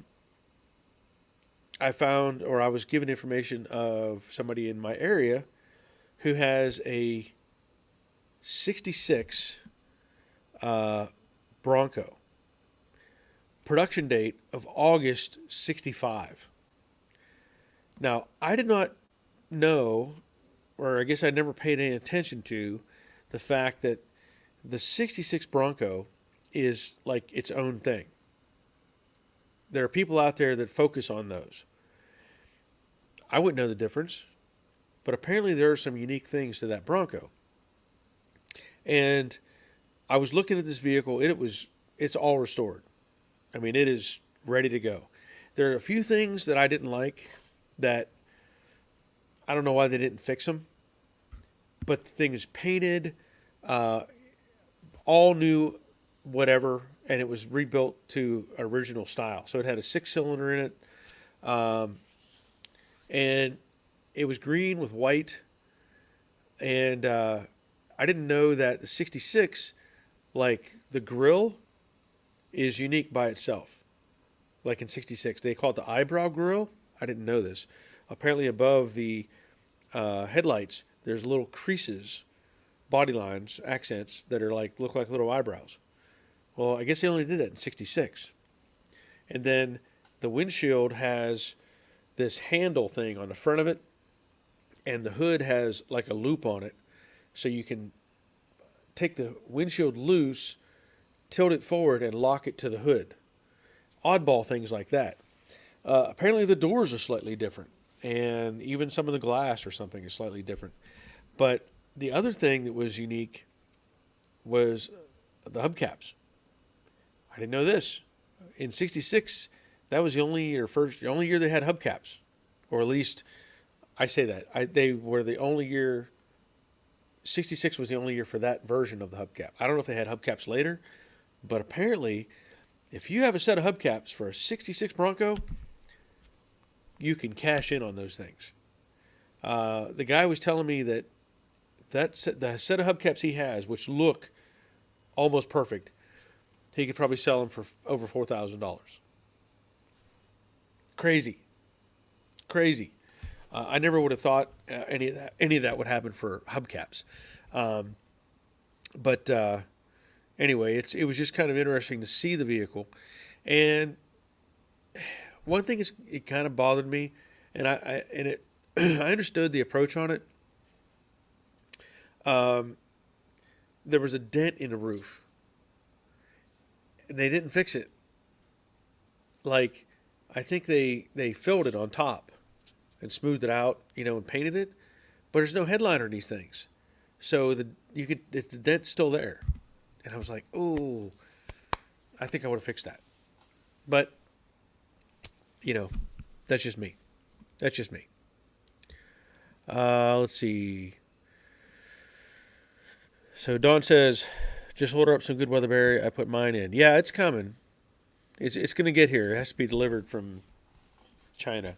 Speaker 1: found, or I was given information of somebody in my area who has a 66 Bronco. Production date of August 65. Now, I did not know, or I guess I never paid any attention to, the fact that the 66 Bronco is like its own thing. There are people out there that focus on those. I wouldn't know the difference, but apparently there are some unique things to that Bronco. And I was looking at this vehicle. It's all restored. I mean, it is ready to go. There are a few things that I didn't like that I don't know why they didn't fix them. But the thing is painted, all new, whatever, and it was rebuilt to original style. So it had a 6-cylinder in it, and it was green with white. And I didn't know that the 66, like the grill, is unique by itself. Like in 66, they call it the eyebrow grill. I didn't know this. Apparently above the headlights, there's little creases, body lines, accents that are look like little eyebrows. Well, I guess they only did that in 66. And then the windshield has this handle thing on the front of it, and the hood has like a loop on it, so you can take the windshield loose, tilt it forward, and lock it to the hood. Oddball things like that. Apparently the doors are slightly different, and even some of the glass or something is slightly different. But the other thing that was unique was the hubcaps. I didn't know this. In 66, that was the only year they had hubcaps. Or at least, I say that. They were the only year, 66 was the only year for that version of the hubcap. I don't know if they had hubcaps later, but apparently, if you have a set of hubcaps for a 66 Bronco, you can cash in on those things. The guy was telling me that the set of hubcaps he has, which look almost perfect, he could probably sell them for over $4,000. Crazy. I never would have thought any of that would happen for hubcaps. But anyway, it was just kind of interesting to see the vehicle. And one thing is it kind of bothered me, and I and it I understood the approach on it. Um, there was a dent in the roof, and they didn't fix it. Like, I think they filled it on top and smoothed it out, and painted it. But there's no headliner in these things, so the dent's still there. And I was like, oh, I think I would have fixed that. But you know, that's just me. That's just me. Let's see. So Dawn says, just order up some good weatherberry. I put mine in. Yeah, it's coming. It's going to get here. It has to be delivered from China.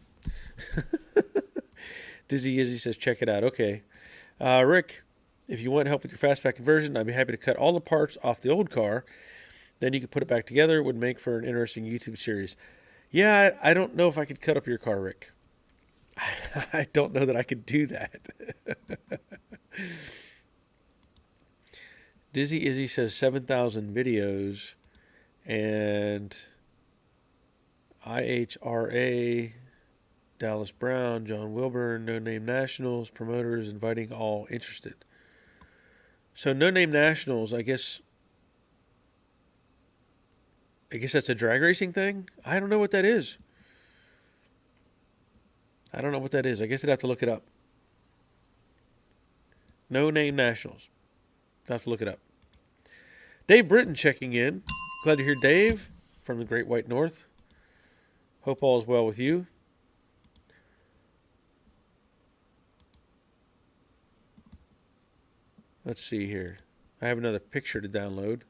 Speaker 1: Dizzy Izzy says, check it out. Okay. Rick, if you want help with your fastback conversion, I'd be happy to cut all the parts off the old car. Then you could put it back together. It would make for an interesting YouTube series. Yeah, I don't know if I could cut up your car, Rick. I don't know that I could do that. Dizzy Izzy says 7,000 videos, and IHRA, Dallas Brown, John Wilburn, No Name Nationals, promoters inviting all interested. So No Name Nationals, I guess that's a drag racing thing. I don't know what that is. I don't know what that is. I guess I'd have to look it up. No Name Nationals. I'll have to look it up. Dave Britton checking in. Glad to hear Dave from the Great White North. Hope all is well with you. Let's see here. I have another picture to download.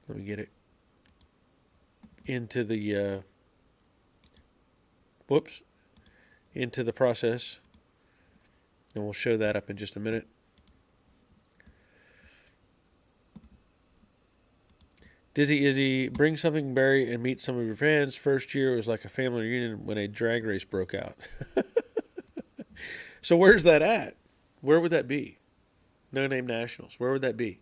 Speaker 1: Let me get it into the into the process, and we'll show that up in just a minute. Dizzy Izzy, bring something, Barry, and meet some of your fans. First year was like a family reunion when a drag race broke out. So where's that at? Where would that be? No Name Nationals. Where would that be?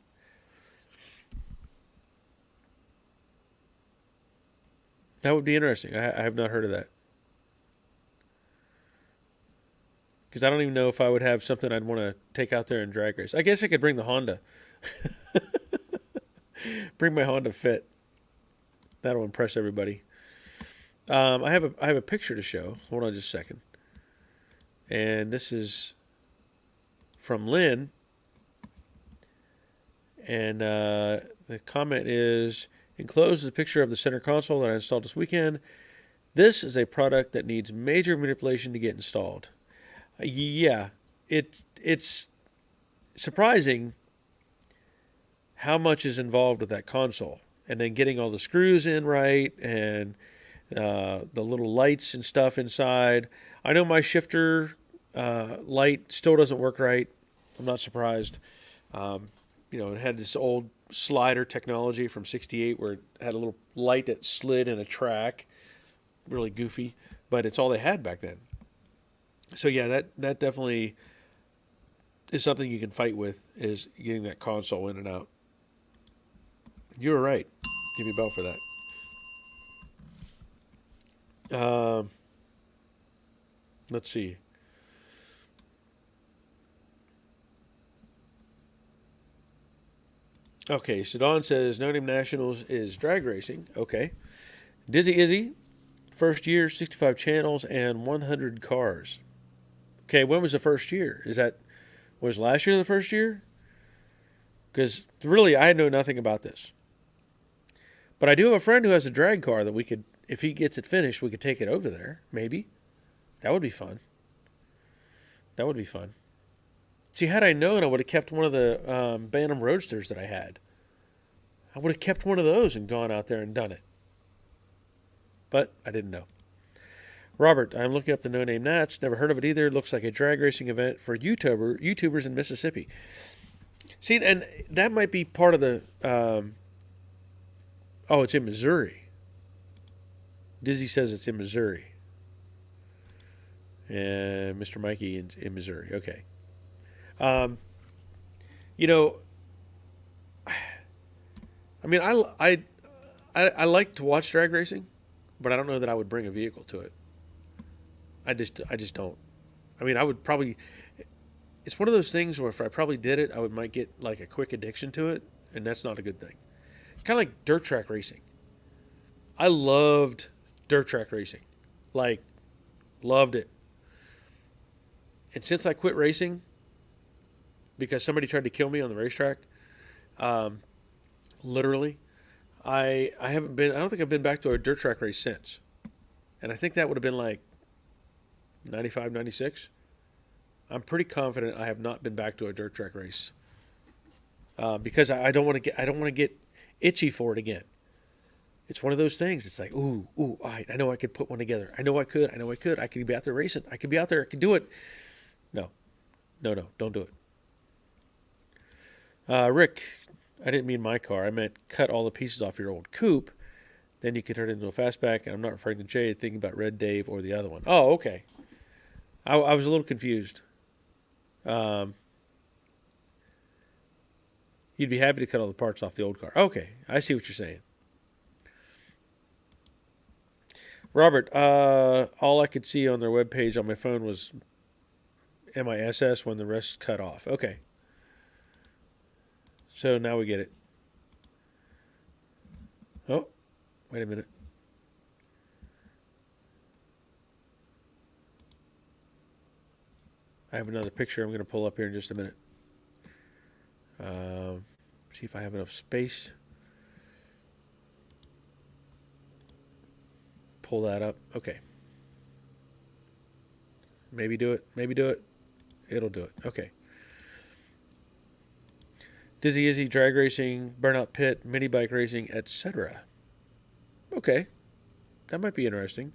Speaker 1: That would be interesting. I have not heard of that. Because I don't even know if I would have something I'd want to take out there and drag race. I guess I could bring the Honda. Bring my Honda Fit. That'll impress everybody. I have a picture to show. Hold on just a second. And this is from Lynn. And the comment is, enclosed is a picture of the center console that I installed this weekend. This is a product that needs major manipulation to get installed. Yeah, it's surprising how much is involved with that console, and then getting all the screws in right, and the little lights and stuff inside. I know my shifter light still doesn't work right. I'm not surprised. It had this old slider technology from '68 where it had a little light that slid in a track, really goofy, but it's all they had back then. So yeah, that definitely is something you can fight with, is getting that console in and out. You were right. Give me a bell for that. Let's see. Okay, so Dawn says No Name Nationals is drag racing. Okay. Dizzy Izzy, first year, 65 channels and 100 cars. Okay, when was the first year? Was last year the first year? Because really, I know nothing about this. But I do have a friend who has a drag car that we could, if he gets it finished, we could take it over there. Maybe. That would be fun. That would be fun. See, had I known, I would have kept one of the Bantam Roadsters that I had. I would have kept one of those and gone out there and done it. But I didn't know. Robert, I'm looking up the No Name Nats. Never heard of it either. Looks like a drag racing event for YouTubers in Mississippi. See, and that might be part of the... it's in Missouri. Dizzy says it's in Missouri. And Mr. Mikey in Missouri. Okay. I mean, I like to watch drag racing. but I don't know that I would bring a vehicle to it. I just don't. I mean, I would probably. It's one of those things where if I probably did it, might get like a quick addiction to it, and that's not a good thing. Kind of like dirt track racing. I loved dirt track racing, like loved it. And since I quit racing because somebody tried to kill me on the racetrack, um, literally, I haven't been. I don't think I've been back to a dirt track race since. And I think that would have been like 95, 96. I'm pretty confident I have not been back to a dirt track race because I don't want to get. I don't want to get itchy for it again. It's one of those things. It's like, ooh, I know I could put one together. I know I could. I could be out there racing. I could be out there. I could do it. No, don't do it. Rick, I didn't mean my car. I meant cut all the pieces off your old coupe. Then you could turn it into a fastback. And I'm not referring to Jay, thinking about Red Dave or the other one. Oh, okay. I was a little confused. You'd be happy to cut all the parts off the old car. Okay, I see what you're saying. Robert, all I could see on their webpage on my phone was MISS when the rest cut off. Okay. So now we get it. Oh, wait a minute. I have another picture I'm going to pull up here in just a minute. See if I have enough space. Pull that up. Okay. Maybe do it. It'll do it. Okay. Dizzy Izzy, drag racing, burnout pit, mini bike racing, etc. Okay. That might be interesting.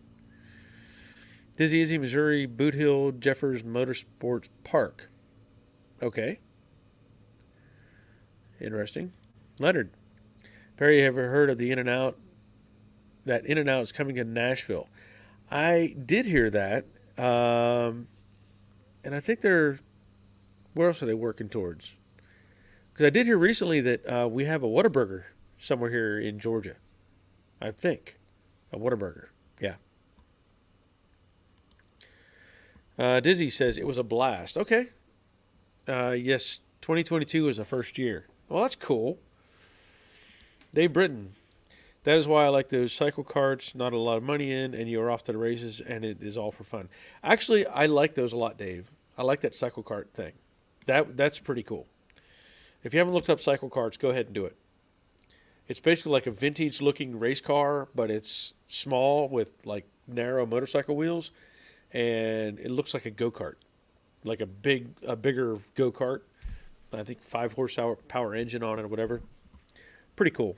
Speaker 1: Dizzy Izzy, Missouri, Boot Hill, Jeffers Motorsports Park. Okay. Interesting. Leonard, Perry, ever heard of the In-N-Out? That In-N-Out is coming to Nashville. I did hear that. And I think they're... Where else are they working towards? Because I did hear recently that we have a Whataburger somewhere here in Georgia. I think. A Whataburger. Yeah. Dizzy says it was a blast. Okay. Yes, 2022 was the first year. Well, that's cool. Dave Britton. That is why I like those cycle carts. Not a lot of money in, and you're off to the races, and it is all for fun. Actually, I like those a lot, Dave. I like that cycle cart thing. That's pretty cool. If you haven't looked up cycle carts, go ahead and do it. It's basically like a vintage-looking race car, but it's small with like narrow motorcycle wheels, and it looks like a go-kart, like a bigger go-kart. I think 5 horsepower power engine on it or whatever. Pretty cool.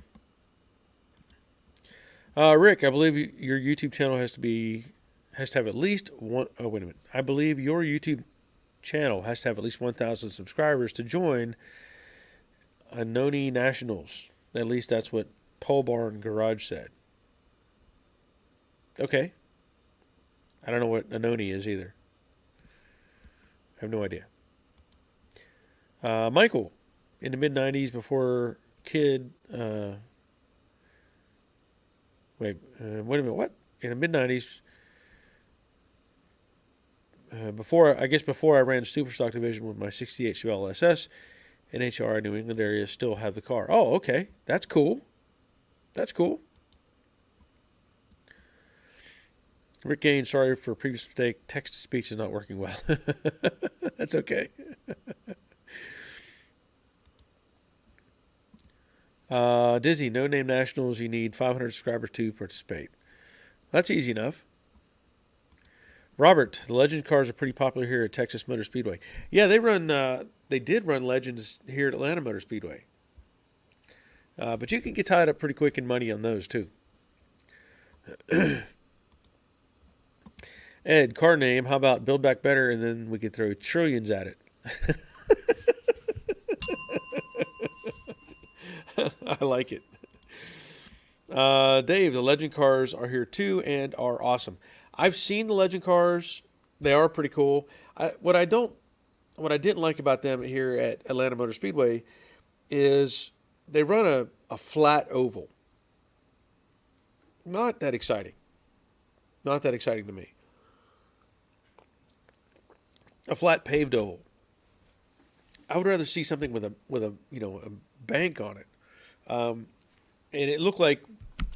Speaker 1: Rick, I believe your YouTube channel has to have at least one. Oh, wait a minute. I believe your YouTube channel has to have at least 1,000 subscribers to join Anoni Nationals. At least that's what Pole Barn Garage said. Okay. I don't know what Anoni is either. I have no idea. Michael, in the mid-90s before kid... wait a minute, what? In the mid-90s, before I ran Superstock division with my 68 Chevelle SS, NHR New England area still have the car. Oh, okay. That's cool. Rick Gaines, sorry for previous mistake. Text-to-speech is not working well. That's okay. Dizzy, no name nationals. You need 500 subscribers to participate. That's easy enough. Robert, the Legend cars are pretty popular here at Texas Motor Speedway. Yeah, they did run Legends here at Atlanta Motor Speedway. But you can get tied up pretty quick in money on those too. Ed, car name, how about Build Back Better, and then we could throw trillions at it. I like it. Dave, the Legend cars are here too and are awesome. I've seen the Legend cars. They are pretty cool. What I didn't like about them here at Atlanta Motor Speedway is they run a flat oval. Not that exciting. Not that exciting to me. A flat paved oval. I would rather see something with a a bank on it. And it looked like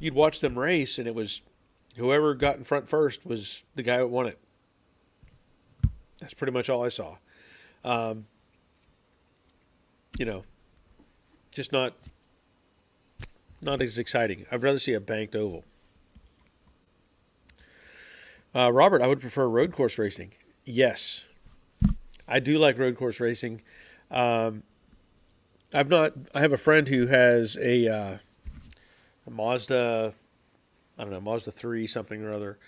Speaker 1: you'd watch them race, and it was whoever got in front first was the guy who won it. That's pretty much all I saw. Um, you know, just not as exciting. I'd rather see a banked oval. Robert, I would prefer road course racing. Yes, I do like road course racing. Um, I've not. I have a friend who has a Mazda. I don't know, Mazda 3 something or other,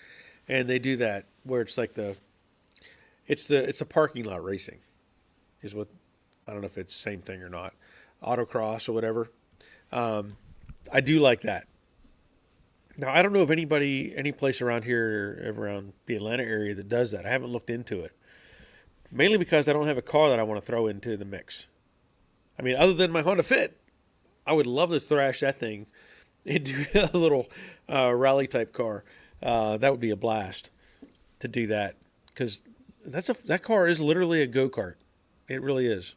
Speaker 1: and they do that where it's like it's a parking lot racing, is what I don't know if it's the same thing or not, autocross or whatever. Um, I do like that. Now I don't know of any place around here around the Atlanta area that does that. I haven't looked into it, mainly because I don't have a car that I want to throw into the mix. I mean, other than my Honda Fit, I would love to thrash that thing into a little rally type car. That would be a blast to do that because that car is literally a go kart. It really is.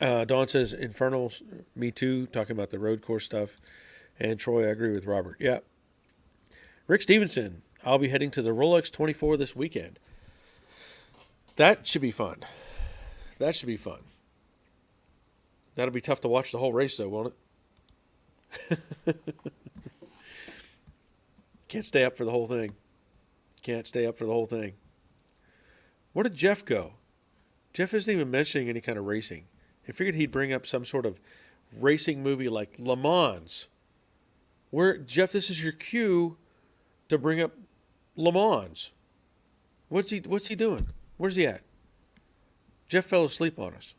Speaker 1: Dawn says Infernals, me too, talking about the road course stuff. And Troy, I agree with Robert. Yeah. Rick Stevenson, I'll be heading to the Rolex 24 this weekend. That should be fun. That should be fun. That'll be tough to watch the whole race, though, won't it? Can't stay up for the whole thing. Can't stay up for the whole thing. Where did Jeff go? Jeff isn't even mentioning any kind of racing. I figured he'd bring up some sort of racing movie like Le Mans. Where, Jeff, this is your cue to bring up Le Mans. What's he doing? Where's he at? Jeff fell asleep on us.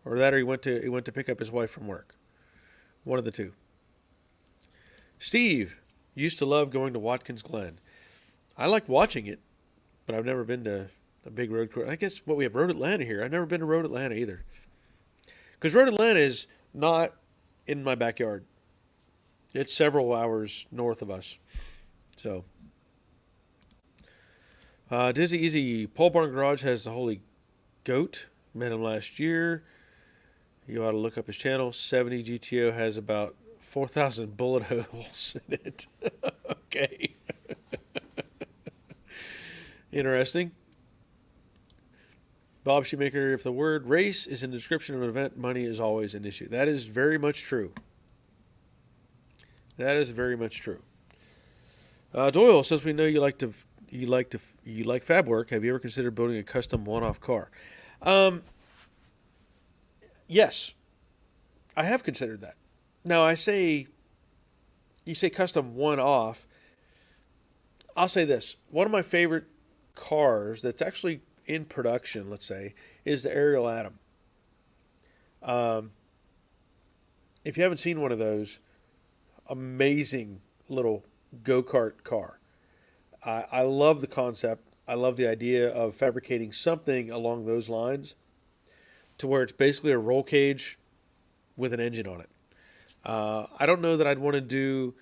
Speaker 1: Or that, or he went to pick up his wife from work. One of the two. Steve used to love going to Watkins Glen. I liked watching it, but I've never been to a big road course. I guess we have Road Atlanta here. I've never been to Road Atlanta either. Because Road Atlanta is not in my backyard. It's several hours north of us. So, Dizzy Easy, Pole Barn Garage has the Holy Goat. Met him last year. You ought to look up his channel. 70 GTO has about 4,000 bullet holes in it. Okay. Interesting. Bob Shoemaker, if the word race is in the description of an event, money is always an issue. That is very much true. That is very much true. Doyle, since we know you like fab work, have you ever considered building a custom one-off car? Yes, I have considered that. Now you say custom one-off. I'll say this: one of my favorite cars that's actually in production, let's say, is the Ariel Atom. Um, if you haven't seen one of those, amazing little go-kart car. I love the concept. I love the idea of fabricating something along those lines to where it's basically a roll cage with an engine on it. I don't know that I'd want to do.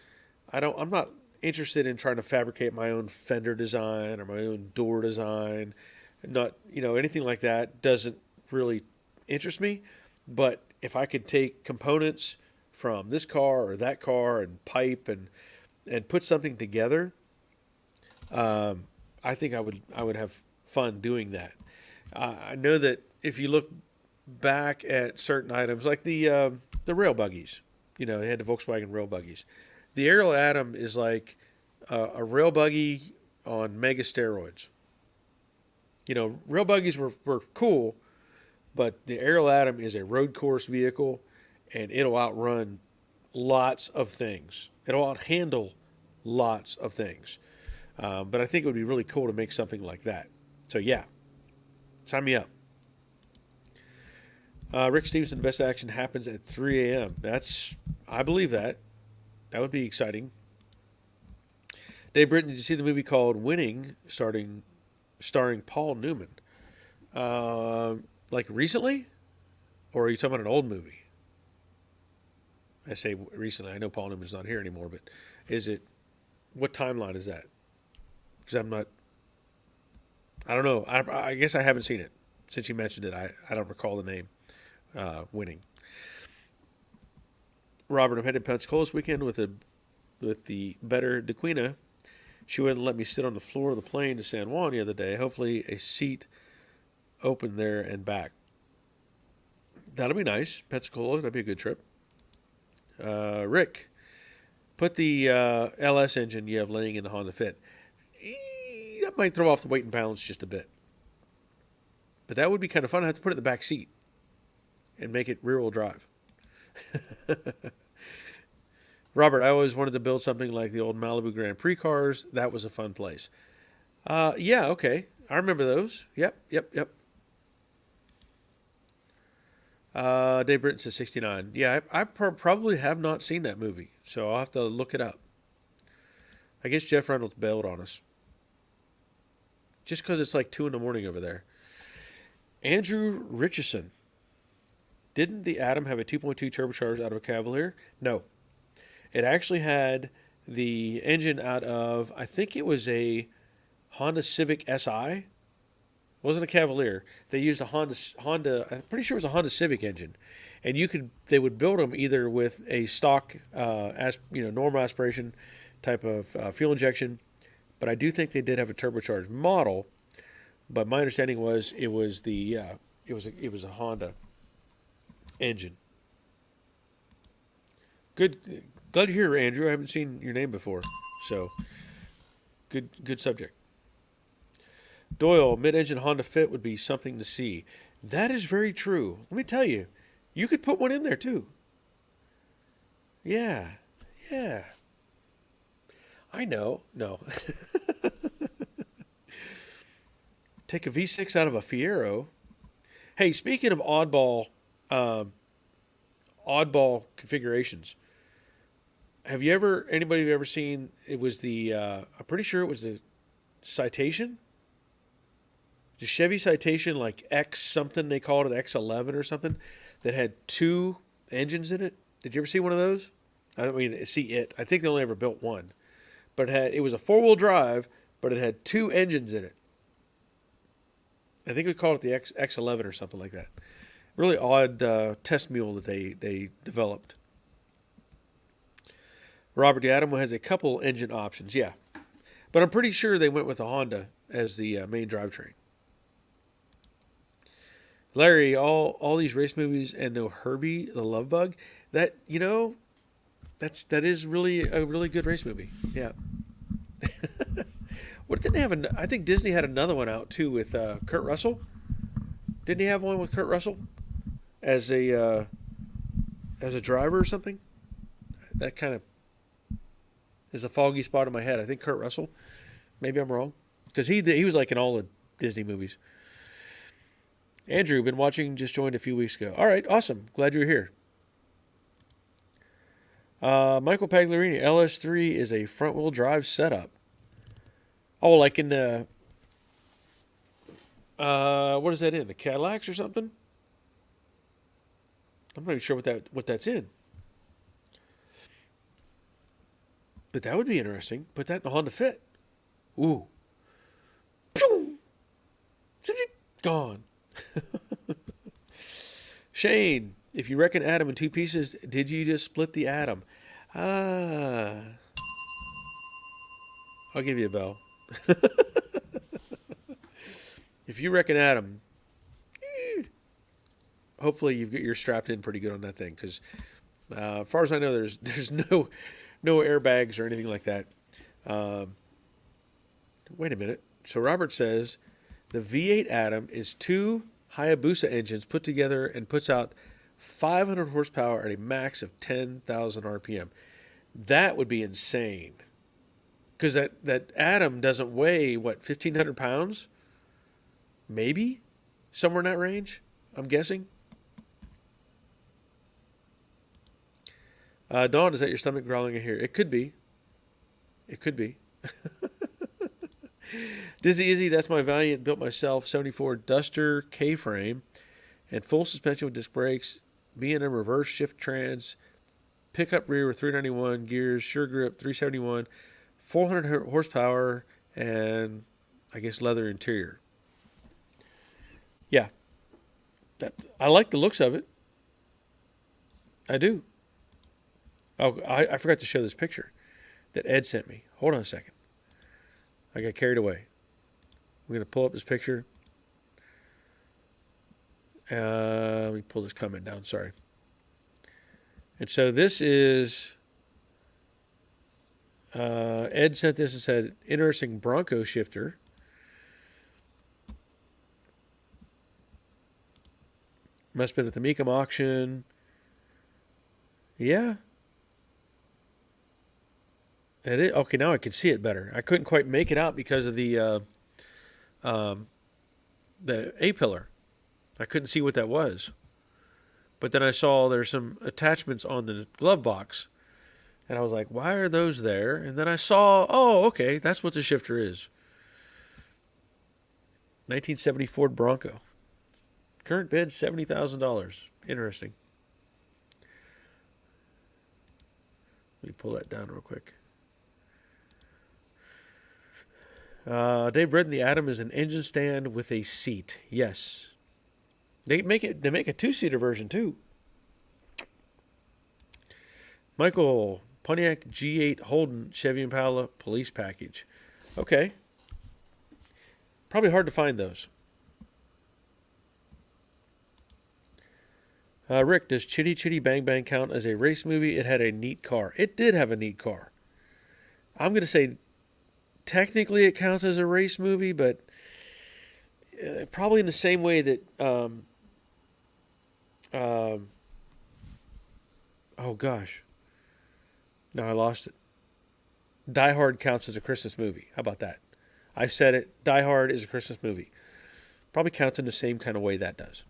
Speaker 1: I'm not interested in trying to fabricate my own fender design or my own door design. Not anything like that doesn't really interest me. But if I could take components from this car or that car and pipe and put something together, I think I would have fun doing that. I know that if you look back at certain items like the rail buggies, they had the Volkswagen rail buggies. The Ariel Atom is like a rail buggy on mega steroids. Rail buggies were cool, but the Ariel Atom is a road course vehicle, and it'll outrun lots of things. It'll outhandle lots of things. But I think it would be really cool to make something like that. So, yeah, sign me up. Rick Stevenson, best action happens at 3 a.m. I believe that. That would be exciting. Dave Britton, did you see the movie called Winning, starring Paul Newman? Like recently? Or are you talking about an old movie? I say recently. I know Paul Newman's not here anymore, but is it? What timeline is that? Because I'm not. I don't know. I guess I haven't seen it since you mentioned it. I don't recall the name winning. Robert, I'm headed to Pensacola this weekend with the better Dequina. She wouldn't let me sit on the floor of the plane to San Juan the other day. Hopefully, a seat open there and back. That'll be nice. Pensacola, that'd be a good trip. Rick, put the LS engine you have laying in the Honda Fit. That might throw off the weight and balance just a bit. But that would be kind of fun. I have to put it in the back seat and make it rear-wheel drive. Robert, I always wanted to build something like the old Malibu Grand Prix cars. That was a fun place. Yeah, okay. I remember those. Yep. Dave Britton says 69. Yeah, I probably have not seen that movie, so I'll have to look it up. I guess Jeff Reynolds bailed on us. Just because it's like 2 in the morning over there. Andrew Richardson. Didn't the Atom have a 2.2 turbocharged out of a Cavalier? No. It actually had the engine out of, I think it was a Honda Civic Si. It wasn't a Cavalier. They used a Honda. I'm pretty sure it was a Honda Civic engine. And they would build them either with a stock, normal aspiration type of fuel injection. But I do think they did have a turbocharged model. But my understanding was it was a Honda engine. Good, glad to hear, Andrew. I haven't seen your name before, so good subject. Doyle, mid-engine Honda Fit would be something to see. That is very true. Let me tell you, you could put one in there too. Yeah. I know. No. Take a V6 out of a Fiero. Hey, speaking of oddball configurations, anybody ever seen, it was I'm pretty sure it was the Citation? The Chevy Citation, like X something, they called it X11 or something, that had 2 engines in it. Did you ever see one of those? I mean, see it. I think they only ever built one. But it was a 4-wheel drive, but it had 2 engines in it. I think we called it the X11 or something like that. Really odd test mule that they developed. Robert, the Atom has a couple engine options, yeah. But I'm pretty sure they went with a Honda as the main drivetrain. Larry, all these race movies and no Herbie the Love Bug, that is really a really good race movie. Yeah. What did they have? I think Disney had another one out too with Kurt Russell. Didn't he have one with Kurt Russell as a driver or something? That kind of is a foggy spot in my head. I think Kurt Russell. Maybe I'm wrong, because he was like in all the Disney movies. Andrew, been watching, just joined a few weeks ago. All right, awesome. Glad you're here. Michael Pagliarini, LS3 is a front-wheel drive setup. Oh, like in the, what is that in? The Cadillacs or something? I'm not even sure what that's in. But that would be interesting. Put that in a Honda Fit. Ooh. Gone. Shane, if you reckon Atom in 2 pieces, did you just split the Atom? I'll give you a bell. If you reckon Atom, hopefully you're strapped in pretty good on that thing, because as far as I know, there's no airbags or anything like that. Wait a minute. So Robert says the V8 Atom is 2 Hayabusa engines put together and puts out 500 horsepower at a max of 10,000 RPM. That would be insane. Because that Atom doesn't weigh, 1,500 pounds? Maybe? Somewhere in that range, I'm guessing. Dawn, is that your stomach growling in here? It could be. It could be. Dizzy Izzy, that's my Valiant, built myself, 74 Duster K-frame, and full suspension with disc brakes, B&M reverse shift trans, pickup rear with 391 gears, sure grip 371, 400 horsepower, and I guess leather interior. Yeah, I like the looks of it. I do. Oh, I forgot to show this picture that Ed sent me. Hold on a second. I got carried away. We're going to pull up this picture. Let me pull this comment down. Sorry. And so this is... Ed sent this and said, interesting Bronco shifter. Must have been at the Mecum auction. Yeah. It is. Okay, now I can see it better. I couldn't quite make it out because of the A-pillar. I couldn't see what that was. But then I saw there's some attachments on the glove box. And I was like, why are those there? And then I saw, oh, okay, that's what the shifter is. 1970 Ford Bronco. Current bid, $70,000. Interesting. Let me pull that down real quick. Dave Britton, the Atom is an engine stand with a seat. Yes. They make a 2-seater version too. Michael, Pontiac G8 Holden Chevy Impala police package. Okay. Probably hard to find those. Rick, does Chitty Chitty Bang Bang count as a race movie? It had a neat car. It did have a neat car. I'm going to say technically it counts as a race movie, but probably in the same way that oh gosh. No, I lost it. Die Hard counts as a Christmas movie. How about that? I said it. Die Hard is a Christmas movie. Probably counts in the same kind of way that does.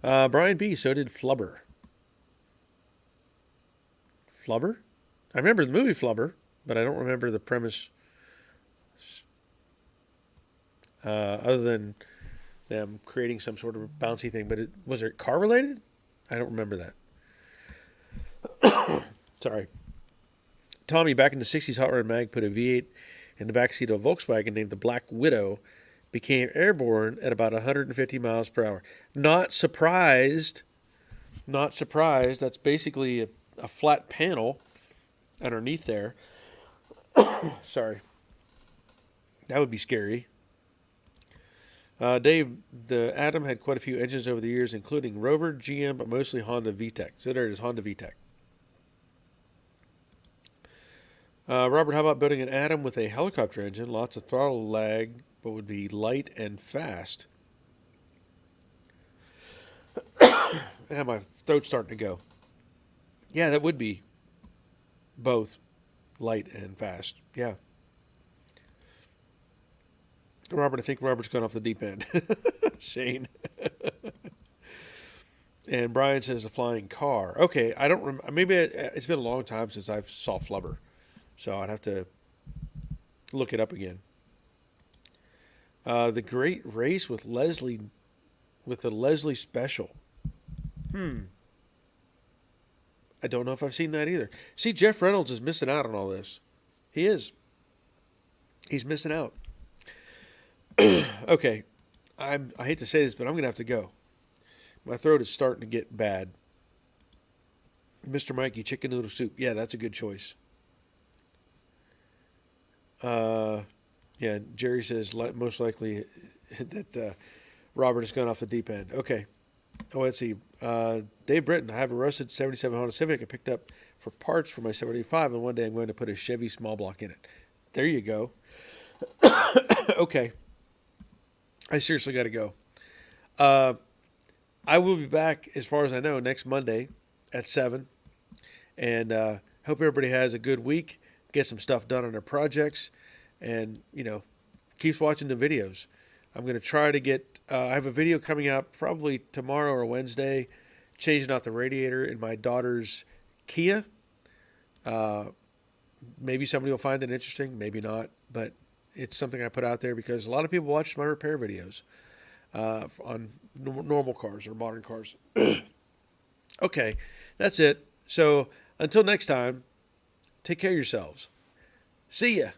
Speaker 1: Brian B. So did Flubber. Flubber? I remember the movie Flubber, but I don't remember the premise other than them creating some sort of bouncy thing. But was it car related? I don't remember that. Sorry. Tommy, back in the 60s, Hot Rod Mag put a V8 in the backseat of a Volkswagen named the Black Widow. Became airborne at about 150 miles per hour. Not surprised. Not surprised. That's basically a flat panel underneath there. Sorry. That would be scary. Dave, the Atom had quite a few engines over the years, including Rover, GM, but mostly Honda VTEC. So there it is, Honda VTEC. Robert, how about building an Atom with a helicopter engine? Lots of throttle lag, but would be light and fast. Yeah, my throat's starting to go. Yeah, that would be both light and fast. Yeah. Robert, I think Robert's gone off the deep end. Shane. And Brian says a flying car. Okay, I don't remember. Maybe it's been a long time since I saw Flubber. So I'd have to look it up again. The Great Race with Leslie, with the Leslie Special. I don't know if I've seen that either. See, Jeff Reynolds is missing out on all this. He is. He's missing out. Okay. I hate to say this, but I'm going to have to go. My throat is starting to get bad. Mr. Mikey, chicken noodle soup. Yeah, that's a good choice. Yeah, Jerry says most likely that Robert has gone off the deep end. Okay. Oh, let's see. Dave Britton, I have a rusted 77 Honda Civic I picked up for parts for my 75, and one day I'm going to put a Chevy small block in it. There you go. Okay. I seriously got to go. I will be back, as far as I know, next Monday at 7. And hope everybody has a good week, get some stuff done on their projects, and, keeps watching the videos. I'm going to try to get, I have a video coming out probably tomorrow or Wednesday, changing out the radiator in my daughter's Kia. Maybe somebody will find it interesting, maybe not, but it's something I put out there because a lot of people watch my repair videos on normal cars or modern cars. Okay, that's it. So until next time, take care of yourselves. See ya.